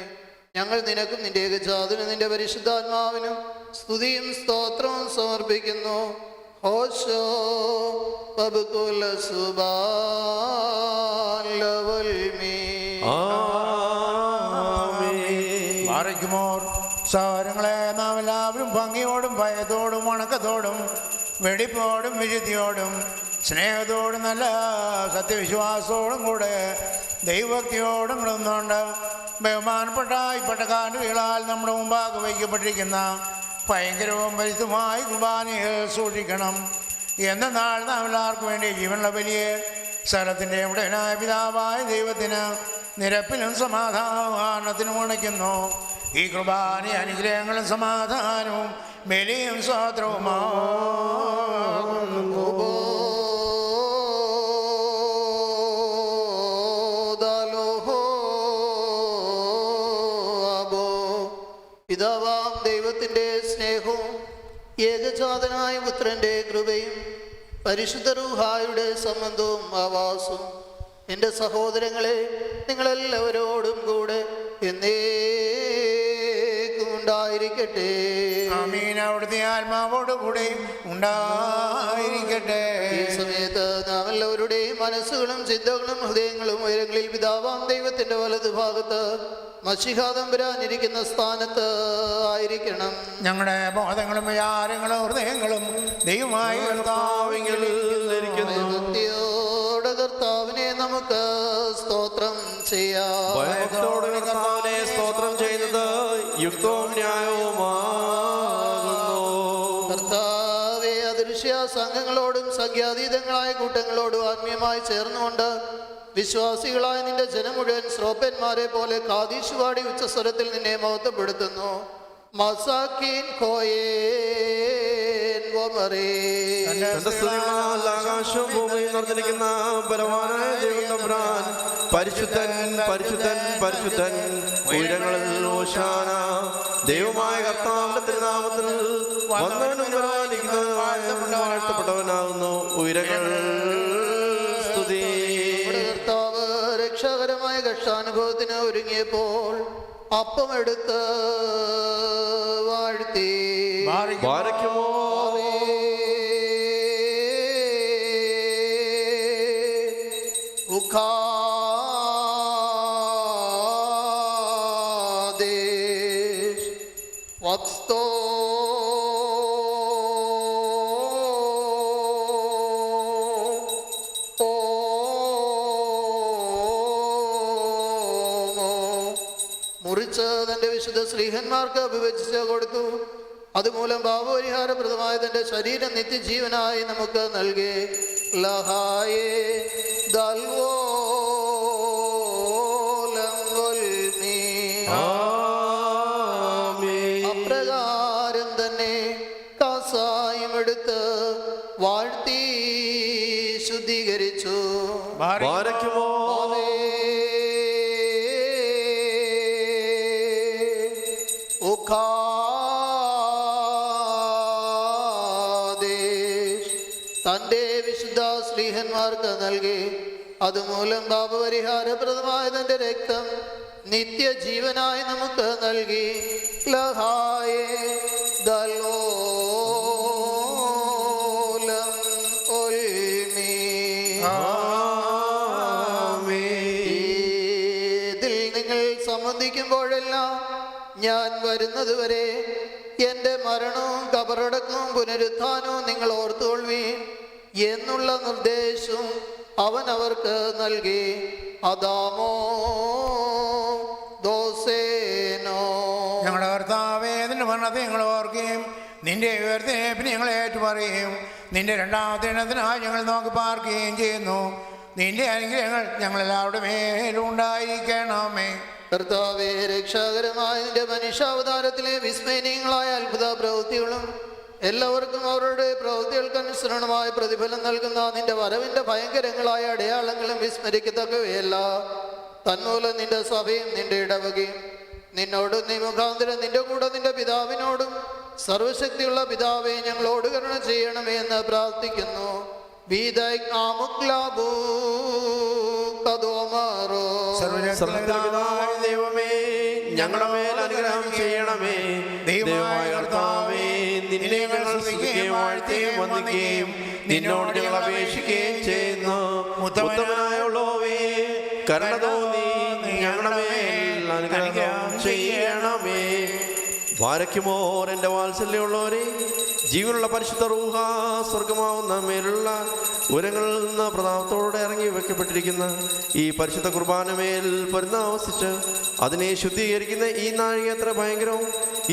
ഞങ്ങൾ നിനക്കും നിന്റെ ഏകജാതനും നിന്റെ പരിശുദ്ധാത്മാവിനും സ്തുതിയും സ്തോത്രവും സമർപ്പിക്കുന്നു. ഹോശോ വബ്കുല സുബാൻ ലവൽമേ. സാരങ്ങളെ നാം എല്ലാവരും ഭംഗിയോടും ഭയത്തോടും വണക്കത്തോടും വെടിപ്പോടും വിശുദ്ധിയോടും സ്നേഹത്തോടും നല്ല സത്യവിശ്വാസത്തോടും കൂടെ ദൈവഭക്തിയോടും നിന്നുകൊണ്ട് ബഹുമാനപ്പെട്ട ഇപ്പട്ടക്കാരുകളാൽ നമ്മുടെ മുമ്പാകെ വയ്ക്കപ്പെട്ടിരിക്കുന്ന ഭയങ്കരവും പരിശുദ്ധമായ കുർബാനയിൽ സൂക്ഷിക്കണം. എന്നാൽ നാം എല്ലാവർക്കും വേണ്ടി ജീവനുള്ള വലിയ സ്ഥലത്തിൻ്റെ ഉടനായ പിതാവായ ദൈവത്തിന് നിരപ്പിലും സമാധാനത്തിനും ഉണയ്ക്കുന്നു. ഈ കുർബാന അനുഗ്രഹങ്ങളും സമാധാനവും ബലിയും സ്തോത്രവുമാകുന്നു. പിതാവാം ദൈവത്തിൻ്റെ സ്നേഹവും ഏകജാതനായ പുത്രൻ്റെ കൃപയും പരിശുദ്ധ റൂഹായുടെ സംബന്ധവും ആവാസവും എൻ്റെ സഹോദരങ്ങളെ നിങ്ങളെല്ലാവരോടും കൂടെ എന്നേക്കും ഉണ്ടായിരിക്കട്ടെ. ആമീൻ. അവിടുത്തെ ആത്മാവോട് കൂടെ ഉണ്ടായിരിക്കട്ടെ. ഈ സമയത്ത് നാം എല്ലാവരുടെയും മനസ്സുകളും ചിന്തകളും ഹൃദയങ്ങളും ഉയരങ്ങളിൽ പിതാവാം ദൈവത്തിൻ്റെ വലതുഭാഗത്ത് മശിഹാതമ്പുരാനിരിക്കുന്ന സ്ഥാനത്ത് ആയിരിക്കണം. ഞങ്ങളുടെ ബോധങ്ങളും വിചാരങ്ങളും ഹൃദയങ്ങളും ദൈവമായി കർത്താവിനെ നമുക്ക് സ്തോത്രം ചെയ്യാം. കർത്താവിനെ സ്തോത്രം ചെയ്യുന്നത് യുക്തവും ന്യായവുമാകുന്നു. കർത്താവെ, അദൃശ്യ സംഘങ്ങളോടും സംഖ്യാതീതങ്ങളായ കൂട്ടങ്ങളോടും ആത്മീയമായി ചേർന്നുകൊണ്ട് വിശ്വാസികളായ നിന്റെ ജനം മുഴുവൻ ശ്രോപ്പന്മാരെ പോലെ കാദീശ് പാടി ഉച്ചസ്വരത്തിൽ നിന്നെ മഹത്വപ്പെടുത്തുന്നു. മസാക്കീൻ ഖോയേൻ വമറേ. ആകാശവും ഭൂമിയും നിറഞ്ഞിരിക്കുന്ന ബലവാനായ ദൈവം തമ്പുരാൻ പരിശുദ്ധൻ പരിശുദ്ധൻ പരിശുദ്ധൻ ഉയരങ്ങളിൽ ഹോശാന. ദൈവമായ കർത്താവിന്റെ തിരുനാമത്തിൽ വന്നവനും വാഴ്ത്തപ്പെട്ടവനാകുന്നു. ഉയരങ്ങൾ സ്തുതി. കർത്താവ് രക്ഷാകരമായ കഷ്ടാനുഭവത്തിന് ഒരുങ്ങിയപ്പോൾ അപ്പമെടുത്ത് വാഴ്ത്തി വാരയ്ക്കുമോ വക്സ്തോ മുറിച്ച് തൻ്റെ വിശുദ്ധ ശ്രീഹന്മാർക്ക് അഭിവചിച്ച് കൊടുത്തു. അതുമൂലം പാപപരിഹാരപ്രദമായ തൻ്റെ ശരീരം നിത്യജീവനായി നമുക്ക് നൽകി. ലഹായേ അപ്രകാരം തന്നെ കാസായം എടുത്ത് വാഴ്ത്തി ശുദ്ധീകരിച്ചു. ബാരക്കുമോ തൻ്റെ വിശുദ്ധ ശ്ലീഹന്മാർക്ക് നൽകി. അതുമൂലം പാപപരിഹാരപ്രദമായ തൻ്റെ രക്തം നിത്യജീവനായി നമുക്ക് നൽകി. ലഹായേ ദലോലം ഒൽമീ. ഇതിൽ നിങ്ങൾ സംബന്ധിക്കുമ്പോഴെല്ലാം ഞാൻ വരുന്നതുവരെ എൻ്റെ മരണവും കബറടക്കവും പുനരുത്ഥാനവും നിങ്ങൾ ഓർത്തുകൊള്ളുവീൻ എന്നുള്ള നിർദ്ദേശവും അവൻ അവർക്ക് നൽകി. അദാമോ ദോസേനോ. ഞങ്ങളുടെ കർത്താവേ, നിന്റെ മരണത്തെ ഞങ്ങൾ ഓർക്കുകയും നിന്റെ ഉയർത്തിനെ ഞങ്ങളെ ഏറ്റുപറയുകയും നിന്റെ രണ്ടാമത്തെ എണ്ണത്തിനായി ഞങ്ങൾ നോക്കി പാർക്കുകയും ചെയ്യുന്നു. നിന്റെ അനുഗ്രഹങ്ങൾ ഞങ്ങളെല്ലാവരുടെ മേലും ഉണ്ടായിരിക്കണമേ. കർത്താവേ, രക്ഷാകരമായ നിന്റെ മനുഷ്യാവതാരത്തിലെ വിസ്മയനീയങ്ങളായ അത്ഭുത പ്രവൃത്തികളും എല്ലാവർക്കും അവരുടെ പ്രവൃത്തികൾക്ക് അനുസരണമായ പ്രതിഫലം നൽകുന്ന നിന്റെ വരവിൻ്റെ ഭയങ്കരങ്ങളായ അടയാളങ്ങളും വിസ്മരിക്കത്തക്കവയല്ല. തന്മൂലം നിന്റെ സഭയും നിന്റെ ഇടവകയും നിന്നോടും നീ മുഖാന്തരം നിന്റെ കൂടെ നിന്റെ പിതാവിനോടും സർവശക്തിയുള്ള പിതാവെ ഞങ്ങളോട് കരുണ ചെയ്യണമേ എന്ന് പ്രാർത്ഥിക്കുന്നു. ദൈവമേ, ഞങ്ങളുടെ മേൽ അനുഗ്രഹം ചെയ്യണമേ. ദൈവമായ കർത്താവേ, നിന്നെ ഞങ്ങൾ സ്തുതിക്കുകയും വാഴ്ത്തുകയും വന്ദിക്കുകയും നിന്നോട് ഞങ്ങൾ അപേക്ഷിക്കുകയും ചെയ്യുന്നു. ഉത്തമനായുള്ളവേ, കരുണ തോന്നി ഞങ്ങളുടെ മേൽ അനുഗ്രഹം ചെയ്യണമേ. വാരയ്ക്കുമോർ എൻ്റെ വാത്സല്യമുള്ളവരെ, ജീവനുള്ള പരിശുദ്ധ റൂഹ സ്വർഗമാവുന്ന മേലുള്ള ഉരങ്ങളിൽ നിന്ന് പ്രതാപത്തോടെ ഇറങ്ങി വെക്കപ്പെട്ടിരിക്കുന്ന ഈ പരിശുദ്ധ കുർബാനമേൽ പൊരുന്നാവസിച്ച് അതിനെ ശുദ്ധീകരിക്കുന്ന ഈ നാഴിക എത്ര ഭയങ്കരവും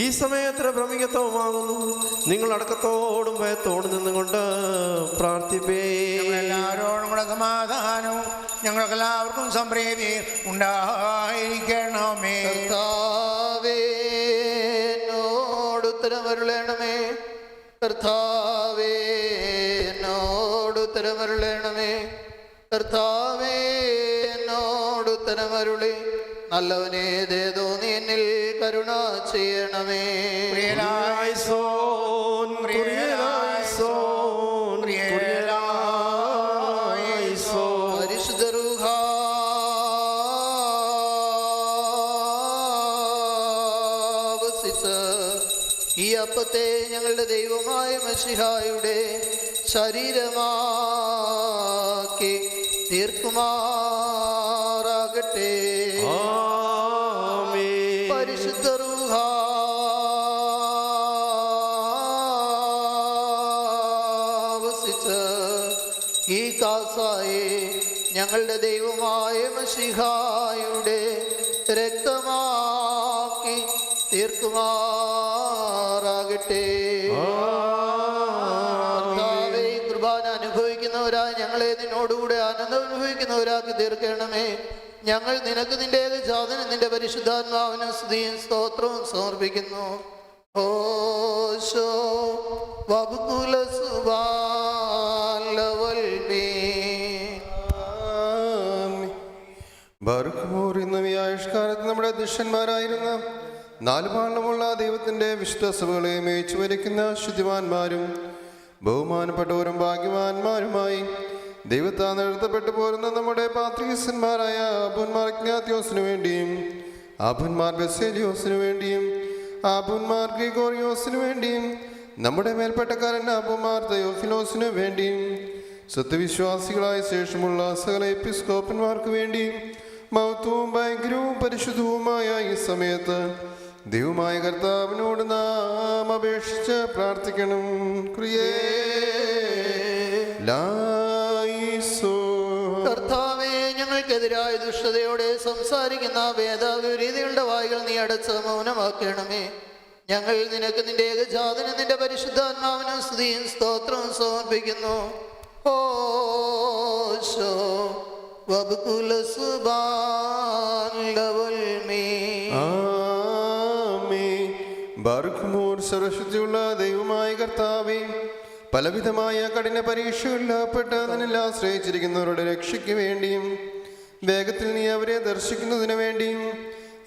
ഈ സമയം എത്ര ഭ്രമികത്വമാകുന്നു. നിങ്ങൾ അടക്കത്തോടും ഭയത്തോടും നിന്നുകൊണ്ട് പ്രാർത്ഥിപ്പേ. എല്ലാവരോടും കൂടെ സമാധാനവും ഞങ്ങൾക്കെല്ലാവർക്കും സംപ്രീതി ഉണ്ടായിരിക്കണമേ. ഉത്തരമരുളണമേ. കർത്താവേ, ഉത്തരമരുളണമേ. കർത്താവേ, ഉത്തരമരുളി. നല്ലവനെ ദേദോ നീ എന്നിൽ കരുണ ചെയ്യണമേ. പരിശുദ്ധ റൂഹ ഈ അപ്പത്തെ ഞങ്ങളുടെ ദൈവമായ മശിഹായുടെ ശരീരമാക്കി തീർക്കുമാറാകട്ടെ. പരിശുദ്ധ റൂഹ വസിച്ച് ഈ കാസായെ ഞങ്ങളുടെ ദൈവമായ മശിഹായുടെ രക്തമാക്കി തീർക്കുമാറാകട്ടെ. കർത്താവേ, കുർബാന അനുഭവിക്കുന്നവരായി ഞങ്ങളെ നിന്നോടുകൂടെ ആനന്ദം അനുഭവിക്കുന്നവരാക്കി തീർക്കണമേ. ഞങ്ങൾ നിനക്ക് നിന്റെ ഏകജാതനും നിന്റെ പരിശുദ്ധാത്മാവിനും സ്തുതിയും സ്തോത്രവും സമർപ്പിക്കുന്നു. ഓശോ വകുകുല സുബാലവൽമേ. ഇന്ന് ഈ ആയുഷ്കാലത്ത് നമ്മുടെ ദുഷ്യന്മാരായിരുന്ന നാലുപാളമുള്ള ദൈവത്തിൻ്റെ വിശുദ്ധ സഭകളെ മേയിച്ചു വരയ്ക്കുന്ന ശുദ്ധിമാന്മാരും ബഹുമാനപ്പെട്ടവരും ഭാഗ്യവാന്മാരുമായി ദൈവത്താൽ നടത്തപ്പെട്ടു പോരുന്ന നമ്മുടെ പാത്രീസന്മാരായ അബുന്മാർ ഇഗ്നാത്യോസിനു വേണ്ടിയും അബുന്മാർ ബെസേലിയോസിനു വേണ്ടിയും അബുന്മാർ ഗ്രിഗോറിയോസിനു വേണ്ടിയും നമ്മുടെ മേൽപ്പെട്ടക്കാരൻ അബുന്മാർ തെയോഫിലോസിനു വേണ്ടിയും സത്യവിശ്വാസികളായ ശേഷമുള്ള സകല എപ്പിസ്കോപ്പന്മാർക്ക് വേണ്ടിയും മഹത്വവും ഭയങ്കരവും പരിശുദ്ധവുമായ ഈ സമയത്ത് ദൈവമായ കർത്താവിനോട് നാം അപേക്ഷിച്ച് പ്രാർത്ഥിക്കണം. കർത്താവേ, ഞങ്ങൾക്കെതിരായ ദുഷ്ടതയോടെ സംസാരിക്കുന്ന വേദവിരീതികളുടെ വായികൾ നീ അടച്ച് മൗനമാക്കണമേ. ഞങ്ങൾ നിനക്ക് നിന്റെ ഏകജാതനും നിന്റെ പരിശുദ്ധാത്മാവിനും സ്തുതിയും സ്തോത്രവും സമർപ്പിക്കുന്നു. ഓശോ വബ്കുല സുബാൻ ലവൽമീ. ബാറുഖ്മോർ സർവശക്തിയുള്ള ദൈവമായ കർത്താവേ, പലവിധമായ കഠിന പരീക്ഷകളിൽപ്പെട്ട് അതിനെല്ലാം ആശ്രയിച്ചിരിക്കുന്നവരുടെ രക്ഷയ്ക്ക് വേണ്ടിയും വേഗത്തിൽ നീ അവരെ ദർശിക്കുന്നതിന് വേണ്ടിയും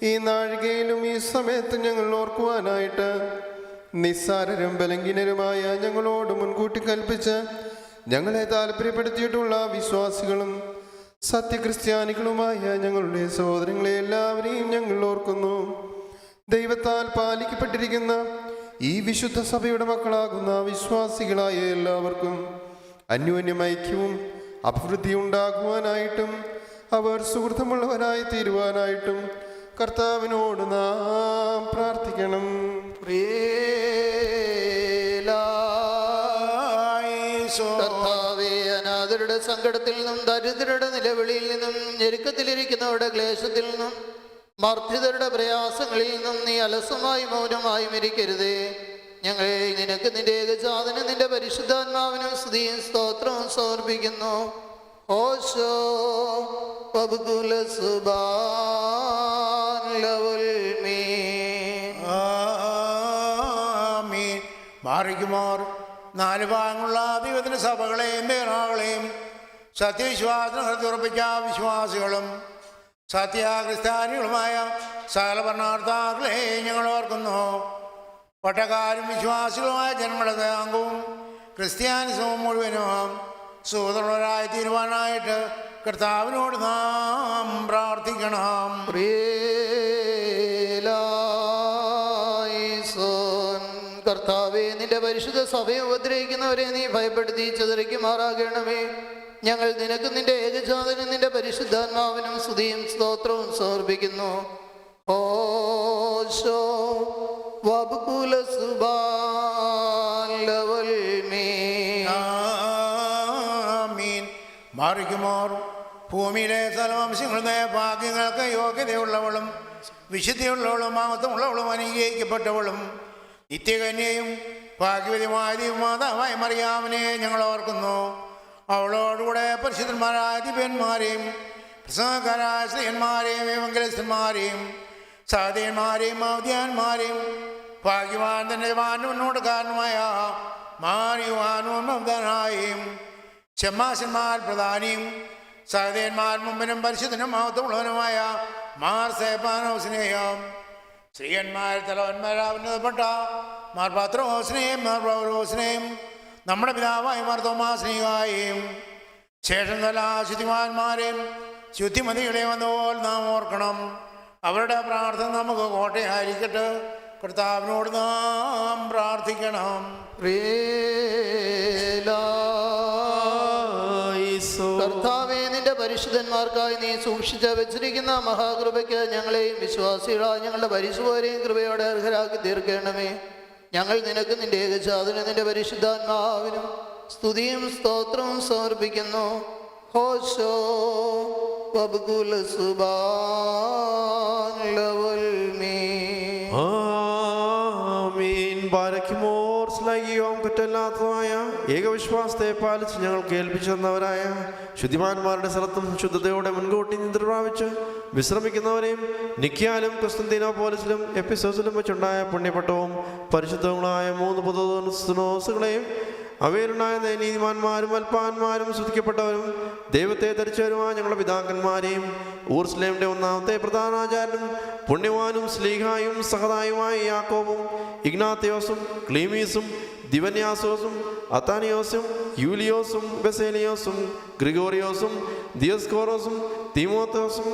ഈ നാഴികയിലും ഈ സമയത്ത് ഞങ്ങൾ ഓർക്കുവാനായിട്ട് നിസ്സാരരും ബലഹീനരുമായ ഞങ്ങളോട് മുൻകൂട്ടി കൽപ്പിച്ച് ഞങ്ങളെ താല്പര്യപ്പെടുത്തിയിട്ടുള്ള വിശ്വാസികളും സത്യക്രിസ്ത്യാനികളുമായ ഞങ്ങളുടെ സഹോദരങ്ങളെ എല്ലാവരെയും ഞങ്ങൾ ഓർക്കുന്നു. ദൈവത്താൽ പാലിക്കപ്പെട്ടിരിക്കുന്ന ഈ വിശുദ്ധ സഭയുടെ മക്കളാകുന്ന വിശ്വാസികളായ എല്ലാവർക്കും അന്യോന്യം ഐക്യവും അഭിവൃദ്ധി ഉണ്ടാകുവാനായിട്ടും അവർ സുഹൃത്തുമുള്ളവരായി തീരുവാനായിട്ടും കർത്താവിനോട് നാം പ്രാർത്ഥിക്കണം. കർത്താവേ, അനാഥരുടെ സങ്കടത്തിൽ നിന്നും ദരിദ്രരുടെ നിലവിളിയിൽ നിന്നും ഞെരുക്കത്തിലിരിക്കുന്നവരുടെ ക്ലേശത്തിൽ നിന്നും മർദ്ദിതരുടെ പ്രയാസങ്ങളിൽ നിന്നും നീ അലസമായി മൗനമായും ഇരിക്കരുതേ. ഞങ്ങൾ നിനക്ക് നിന്റെ ഏകജാതനും നിന്റെ പരിശുദ്ധാത്മാവിനും സ്തുതിയും സ്തോത്രവും സമർപ്പിക്കുന്നു. ഓശോ വബ്കുല സുബാൻ ലവൽമീ. ആമീൻ. മാറിക്കുമാർ 4 ഭാഗങ്ങളുള്ള ദൈവത്തിൻ്റെ സഭകളെയും പേരാളെയും സത്യവിശ്വാസത്തിന് ഹൃദയുറപ്പിച്ച വിശ്വാസികളും സത്യക്രിസ്ത്യാനികളുമായ സകല ഭരണകർത്താക്കളെ ഞങ്ങൾ ഓർക്കുന്നു. പട്ടക്കാരും വിശ്വാസികളുമായ ജനങ്ങളുടെ അംഗവും ക്രിസ്ത്യാനിസവും മുഴുവനും സുഹൃത്തുള്ളവരായി തീരുവാനായിട്ട് കർത്താവിനോട് നാം പ്രാർത്ഥിക്കണം. കർത്താവേ, നിന്റെ പരിശുദ്ധ സഭയെ ഉപദ്രവിക്കുന്നവരെ നീ ഭയപ്പെടുത്തി ചിതറിക്കുമാറാകണമേ. ഞങ്ങൾ നിനക്ക് നിന്റെ ഏകജാതനും നിന്റെ പരിശുദ്ധാത്മാവിനും സ്തുതിയും സ്തോത്രവും സമർപ്പിക്കുന്നു. ഓശോ വബ്കുല സുബാൻ ലവൽമീ. ആമീൻ. മാറിക്കുമോർ ഭൂമിയിലെ സർവംശങ്ങളുടെ ഭാഗ്യങ്ങൾക്ക് യോഗ്യതയുള്ളവളും വിശുദ്ധിയുള്ളവളും മഹത്വമുള്ളവളും അനുഗ്രഹിക്കപ്പെട്ടവളും നിത്യകന്യയും ഭാഗ്യവതിയുമായ ദൈവമാതാവായ മറിയാമിനെ ഞങ്ങൾ ഓർക്കുന്നു. അവളോടുകൂടെ പരിശുദ്ധന്മാരായ ദിവ്യന്മാരെയും പ്രസംഗക്കാരായ സ്ത്രീയന്മാരെയും എവങ്കലിസ്റ്റന്മാരെയും സഹോദരന്മാരെയും അവധ്യാന്മാരെയും ഭാഗ്യവാൻ തന്റെ വാനോട് കാരണമായ മാറിയുവാനോനായും ചെമ്മാശന്മാർ പ്രധാനിയും സഹോദരന്മാർ മുമ്പിനും പരിശുദ്ധനും മഹത്വമുള്ളവനുമായ മാർ സേപ്പാനോസിനെയും സ്ത്രീയന്മാർ തലവന്മാരാവുന്നതപ്പെട്ട മാർ പത്രോസിനെയും മാർ പൗലോസിനെയും നമ്മുടെ പിതാവായ മാർ തോമാസിനെയും ശേഷം തല ശുദ്ധിമാന്മാരെയും ശുദ്ധിമതികളെയും വന്നപ്പോൾ നാം ഓർക്കണം. അവരുടെ പ്രാർത്ഥന നമുക്ക് കോട്ടയായിരിക്കട്ടെ. കർത്താവിനോട് നാം പ്രാർത്ഥിക്കണം. കർത്താവേ, നിന്റെ പരിശുദ്ധന്മാർക്കായി നീ സൂക്ഷിച്ച് വെച്ചിരിക്കുന്ന മഹാകൃപയ്ക്ക് ഞങ്ങളെയും വിശ്വാസികളായ ഞങ്ങളുടെ പരിശുദ്ധരെയും കൃപയോടെ അർഹരാക്കി തീർക്കണമേ. ഞങ്ങൾ നിനക്ക് നിന്റെ ഏകജാതനും നിന്റെ പരിശുദ്ധാത്മാവിനും സ്തുതിയും സ്തോത്രവും സമർപ്പിക്കുന്നു. ഹോശോ വബ്കുല സുബാൻ ലവൽമീ. ആമീൻ. ബാരക്കുമോർ സ്ലൈകികവും കുറ്റമില്ലാത്തതുമായ ഏകവിശ്വാസത്തെ പാലിച്ച് ഞങ്ങൾ കേൾപ്പിച്ചെന്നവരായ ശുദ്ധിമാന്മാരുടെ സ്ഥലത്തും ശുദ്ധതയോടെ മുൻകൂട്ടി നിദ്ര പ്രാപിച്ച് വിശ്രമിക്കുന്നവരെയും നിക്കിയാലും ക്രിസ്തുന്തീനോപോലിസിലും എപ്പിസോസിലും വെച്ചുണ്ടായ പുണ്യപ്പെട്ടവും പരിശുദ്ധവുങ്ങളായ 3 പുതുസുകളെയും അവയിലുണ്ടായ നീതിമാന്മാരും അൽപ്പാന്മാരും സ്തുതിക്കപ്പെട്ടവരും ദൈവത്തെ ധരിച്ചവരുമായ ഞങ്ങളുടെ പിതാക്കന്മാരെയും ഊർസ്ലേമിന്റെ 1-ാമത്തെ പ്രധാനാചാര്യനും പുണ്യവാനും സ്ലീഹായും സഹതായുമായ യാക്കോബും ഇഗ്നാത്തിയോസും ക്ലീമീസും ദിവന്യാസോസും അത്താനിയോസും യൂലിയോസും ബെസേലിയോസും ഗ്രിഗോറിയോസും ദിയസ്കോറോസും തീമോത്തോസും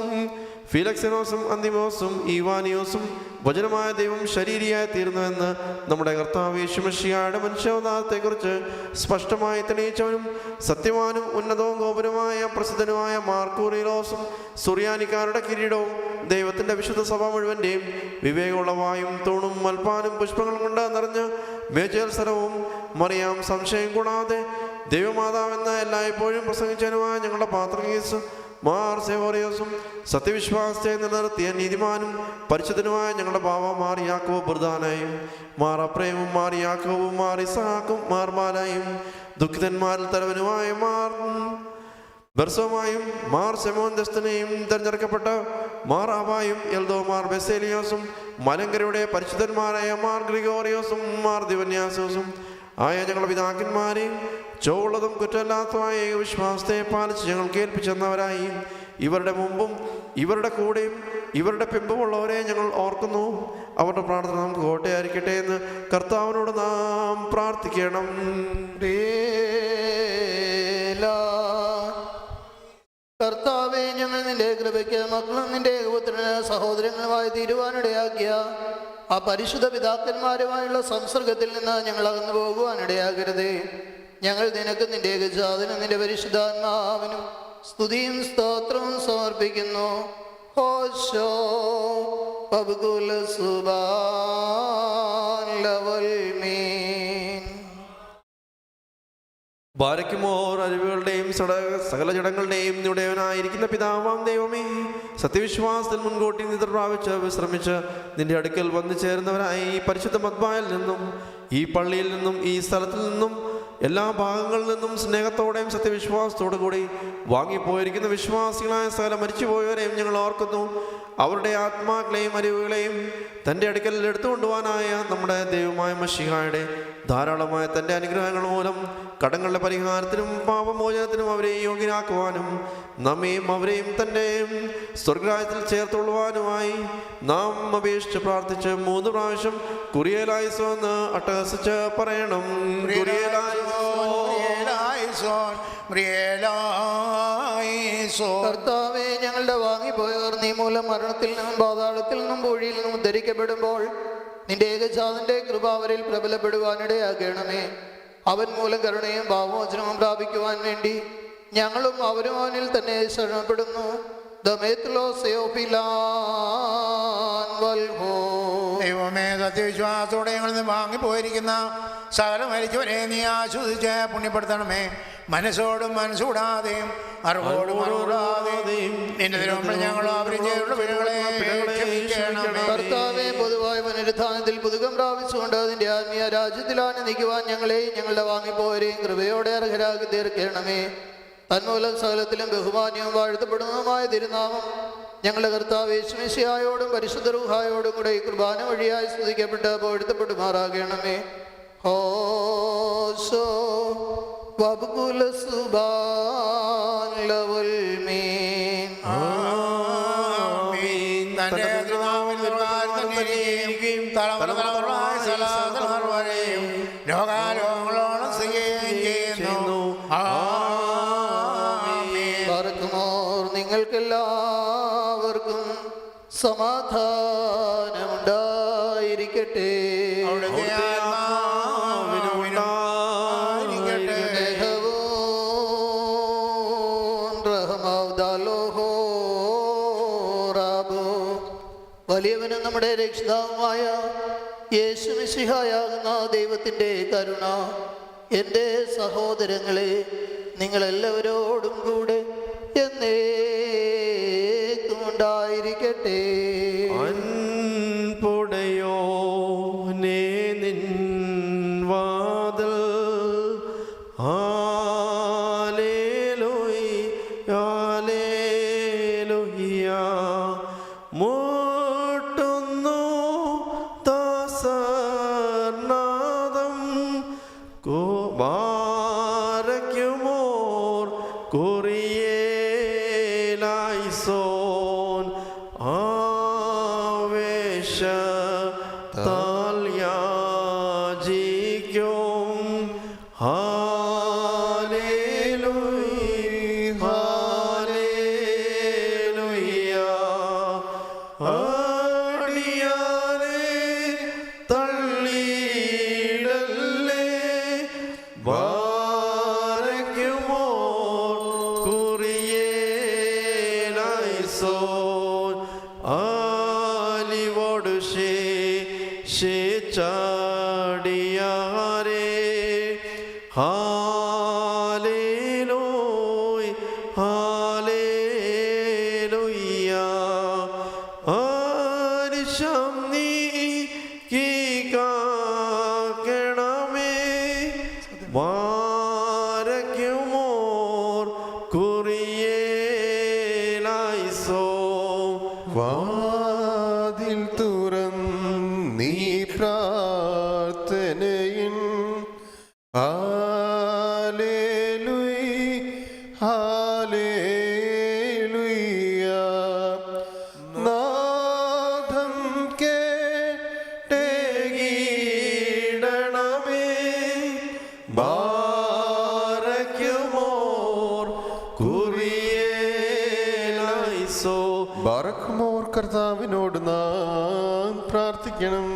ഫിലക്സിനോസും അന്തിമോസും ഈവാനിയോസും വചനമായ ദൈവം ശരീരിയായി തീർന്നുവെന്ന് നമ്മുടെ കർത്താവ് യേശുമിശിഹായുടെ മനുഷ്യാവതാരത്തെക്കുറിച്ച് സ്പഷ്ടമായി തെളിയിച്ചവനും സത്യവാനും ഉന്നതവും ഗോപുരമായ പ്രസിദ്ധനുമായ മാർക്കൂറിലോസും സുറിയാനിക്കാരുടെ കിരീടവും ദൈവത്തിൻ്റെ വിശുദ്ധ സഭ മുഴുവൻ്റെയും വിവേകമുള്ള വായും തൂണും മൽപ്പാനും പുഷ്പങ്ങളും കൊണ്ട് നിറഞ്ഞ മേജൽസരവും മറിയാം സംശയം കൂടാതെ ദൈവമാതാവെന്ന് എല്ലായ്പ്പോഴും പ്രസംഗിച്ചവനുമായ ഞങ്ങളുടെ പാത്രീസ് മാർ സെവോറിയോസും സത്യവിശ്വാസത്തെ നിലനിർത്തിയ നീതിമാനും പരിശുദ്ധനുമായ ഞങ്ങളുടെ ബാവ മാർ യാക്കോബ് ബുർദാനായും മാർ അപ്രേമും മാർ യാക്കോബും മാർ ഇസാക്കും മാർ മാലായും ദുഃഖിതന്മാരിൽ തലവനുമായ മാർ ബെർസോമായും മാർ സെമോൻ ദസ്തനെയും തിരഞ്ഞെടുക്കപ്പെട്ട മാർ അബായും എൽദോ മാർ ബെസേലിയോസും മലങ്കരയുടെ പരിശുദ്ധന്മാരായ മാർ ഗ്രിഗോറിയോസും മാർ ദിവന്യാസോസും ആയ ഞങ്ങളുടെ പിതാക്കന്മാരെയും ചൊവ്വുള്ളതും കുറ്റമില്ലാത്തതുമായ ഏകവിശ്വാസത്തെ പാലിച്ച് ഞങ്ങൾ കേൾപ്പിച്ചെന്നവരായി ഇവരുടെ മുമ്പും ഇവരുടെ കൂടെയും ഇവരുടെ പിമ്പുമുള്ളവരെ ഞങ്ങൾ ഓർക്കുന്നു. അവരുടെ പ്രാർത്ഥന നമുക്ക് കോട്ടയായിരിക്കട്ടെ എന്ന് കർത്താവിനോട് നാം പ്രാർത്ഥിക്കണം. കർത്താവെ, ഞങ്ങൾ നിന്റെ കൃപയ്ക്ക് മക്കളും നിന്റെ ഏകപുത്രന് സഹോദരങ്ങളുമായി തീരുവാനിടയാക്കിയ ആ പരിശുദ്ധ പിതാക്കന്മാരുമായുള്ള സംസർഗത്തിൽ നിന്ന് ഞങ്ങൾ അകന്നു പോകുവാനിടയാകരുതേ. ഞങ്ങൾ നിനക്ക് നിന്റെ ഏകജാതനും നിന്റെ പരിശുദ്ധാത്മാവിനും സ്തുതിയും സ്തോത്രവും സമർപ്പിക്കുന്നു. ഹോശോ പബ്കുല സുബാൻ ലവൽ മീൻ. ബാരയ്ക്കുമോർ അരുവികളുടെയും സകല ജടങ്ങളുടെയും നിയുടേവനായിരിക്കുന്ന പിതാവാം ദൈവമേ, സത്യവിശ്വാസത്തിൽ മുൻകൂട്ടി നിദ്ര പ്രാപിച്ച് വിശ്രമിച്ച് നിന്റെ അടുക്കൽ വന്നു ചേരുന്നവരായി ഈ പരിശുദ്ധ മദ്ബായിൽ നിന്നും ഈ പള്ളിയിൽ നിന്നും ഈ സ്ഥലത്തിൽ നിന്നും എല്ലാ ഭാഗങ്ങളിൽ നിന്നും സ്നേഹത്തോടെയും സത്യവിശ്വാസത്തോടു കൂടി വാങ്ങിപ്പോയിരിക്കുന്ന വിശ്വാസികളായ സകല മരിച്ചുപോയവരെയും ഞങ്ങൾ ഓർക്കുന്നു. അവരുടെ ആത്മാക്കളെയും അറിവുകളെയും തൻ്റെ അടുക്കൽ എടുത്തുകൊണ്ടുപോകാനായ നമ്മുടെ ദൈവമായ മശിഹായുടെ ധാരാളമായ തൻ്റെ അനുഗ്രഹങ്ങൾ മൂലം കടങ്ങളുടെ പരിഹാരത്തിനും പാപമോചനത്തിനും അവരെ യോഗ്യരാക്കുവാനും നമ്മയും അവരെയും തൻ്റെ സ്വർഗരാജ്യത്തിൽ ചേർത്തുകൊള്ളുവാനുമായി നാം അപേക്ഷിച്ച് പ്രാർത്ഥിച്ച് 3 പ്രാവശ്യം കുറിയേലായിസോ എന്ന് അട്ടഹസിച്ച് പറയണം. കർത്താവേ, ഞങ്ങളുടെ വാങ്ങിപ്പോയവർ നീ മൂലം മരണത്തിൽ നിന്നും പാതാളത്തിൽ നിന്നും പൂഴിയിൽ നിന്നും ഉദ്ധരിക്കപ്പെടുമ്പോൾ നിന്റെ ഏകജാതന്റെ കൃപ അവരിൽ പ്രബലപ്പെടുവാനിടയാകണമേ. അവൻ മൂലം കരുണയും പാപമോചനവും പ്രാപിക്കുവാൻ വേണ്ടി ഞങ്ങളും അവരും അവനിൽ തന്നെ ശരണപ്പെടുന്നു. ദൈവമേ, സത്യവിശ്വാസത്തോടെ ഞങ്ങൾ നിന്ന് വാങ്ങിപ്പോയിരിക്കുന്ന സകല മരിച്ചവരെ നീ ആസ്വദിച്ച് പുണ്യപ്പെടുത്തണമേ. മനസ്സോടും മനസ്സുകൂടാതെയും അറിവോടും അറിവുകൂടാതെയും നിന്റെ തിരുമുമ്പിൽ ഞങ്ങൾ അവരും ചെയ്തുള്ള പിഴകളെ ക്ഷമിക്കണമേ. കർത്താവേ, പൊതുവായ പുനരുത്ഥാനത്തിൽ പുതുക്കം പ്രാപിച്ചുകൊണ്ട് അതിന്റെ ആത്മീയ രാജ്യത്തിൽ ആനന്ദിക്കുവാൻ ഞങ്ങളെയും ഞങ്ങളുടെ വാങ്ങിപ്പോയരെയും കൃപയോടെ അർഹരാക്കി തീർക്കണമേ. തന്മൂലം സകലത്തിലും ബഹുമാന്യവും വാഴ്ത്തപ്പെടുന്നതുമായ തിരുനാമം ഞങ്ങളുടെ കർത്താവ് യേശുമിശിഹായോടും പരിശുദ്ധ റൂഹായോടും കൂടെ ഈ കുർബാന വഴിയായി സ്തുതിക്കപ്പെട്ട് വാഴ്ത്തപ്പെടുമാറാകണമേ. ഹോശോ വബ്കുല സുബാൻ ലവൽ മീൻ. തന്റെ ലോകാലോകങ്ങളോളം ചെയ്യുന്നു. നിങ്ങൾക്കെല്ലാവർക്കും സമാധാനമുണ്ടായിരിക്കട്ടെ. വലിയവനും നമ്മുടെ രക്ഷിതാവുമായ യേശുമിശിഹായാകുന്ന ദൈവത്തിൻ്റെ കരുണ എൻ്റെ സഹോദരങ്ങളെ നിങ്ങളെല്ലാവരോടും കൂടെ എന്നേക്കും ഉണ്ടായിരിക്കട്ടെ. അൻപുടയോ നേ നിൻ വാതിൽ മുട്ടുന്നു ദാസർനാദം ബാരയ്ക്കുമോർ കുറിയേലായിസോൻ ആവേശ താൽയാജിക്കും ഹല്ലേലൂയ ഹാലേലൂയ ഹാലേലൂയ ആരിശം നീക്കി കാക്കണമേ വാരയ്ക്കുമോർ കുറിയേലായിസോ വാതിൽ തുറന്നീ പ്രാർത്ഥനയിൻ ഹല്ലേലൂയ നാദം കേട്ടേകിടണമേ ബാരയ്ക്കുമോർ കുറിയേലായിസോ ബാരക്കുമോർ കർത്താവിനോട് നാം പ്രാർത്ഥിക്കണം.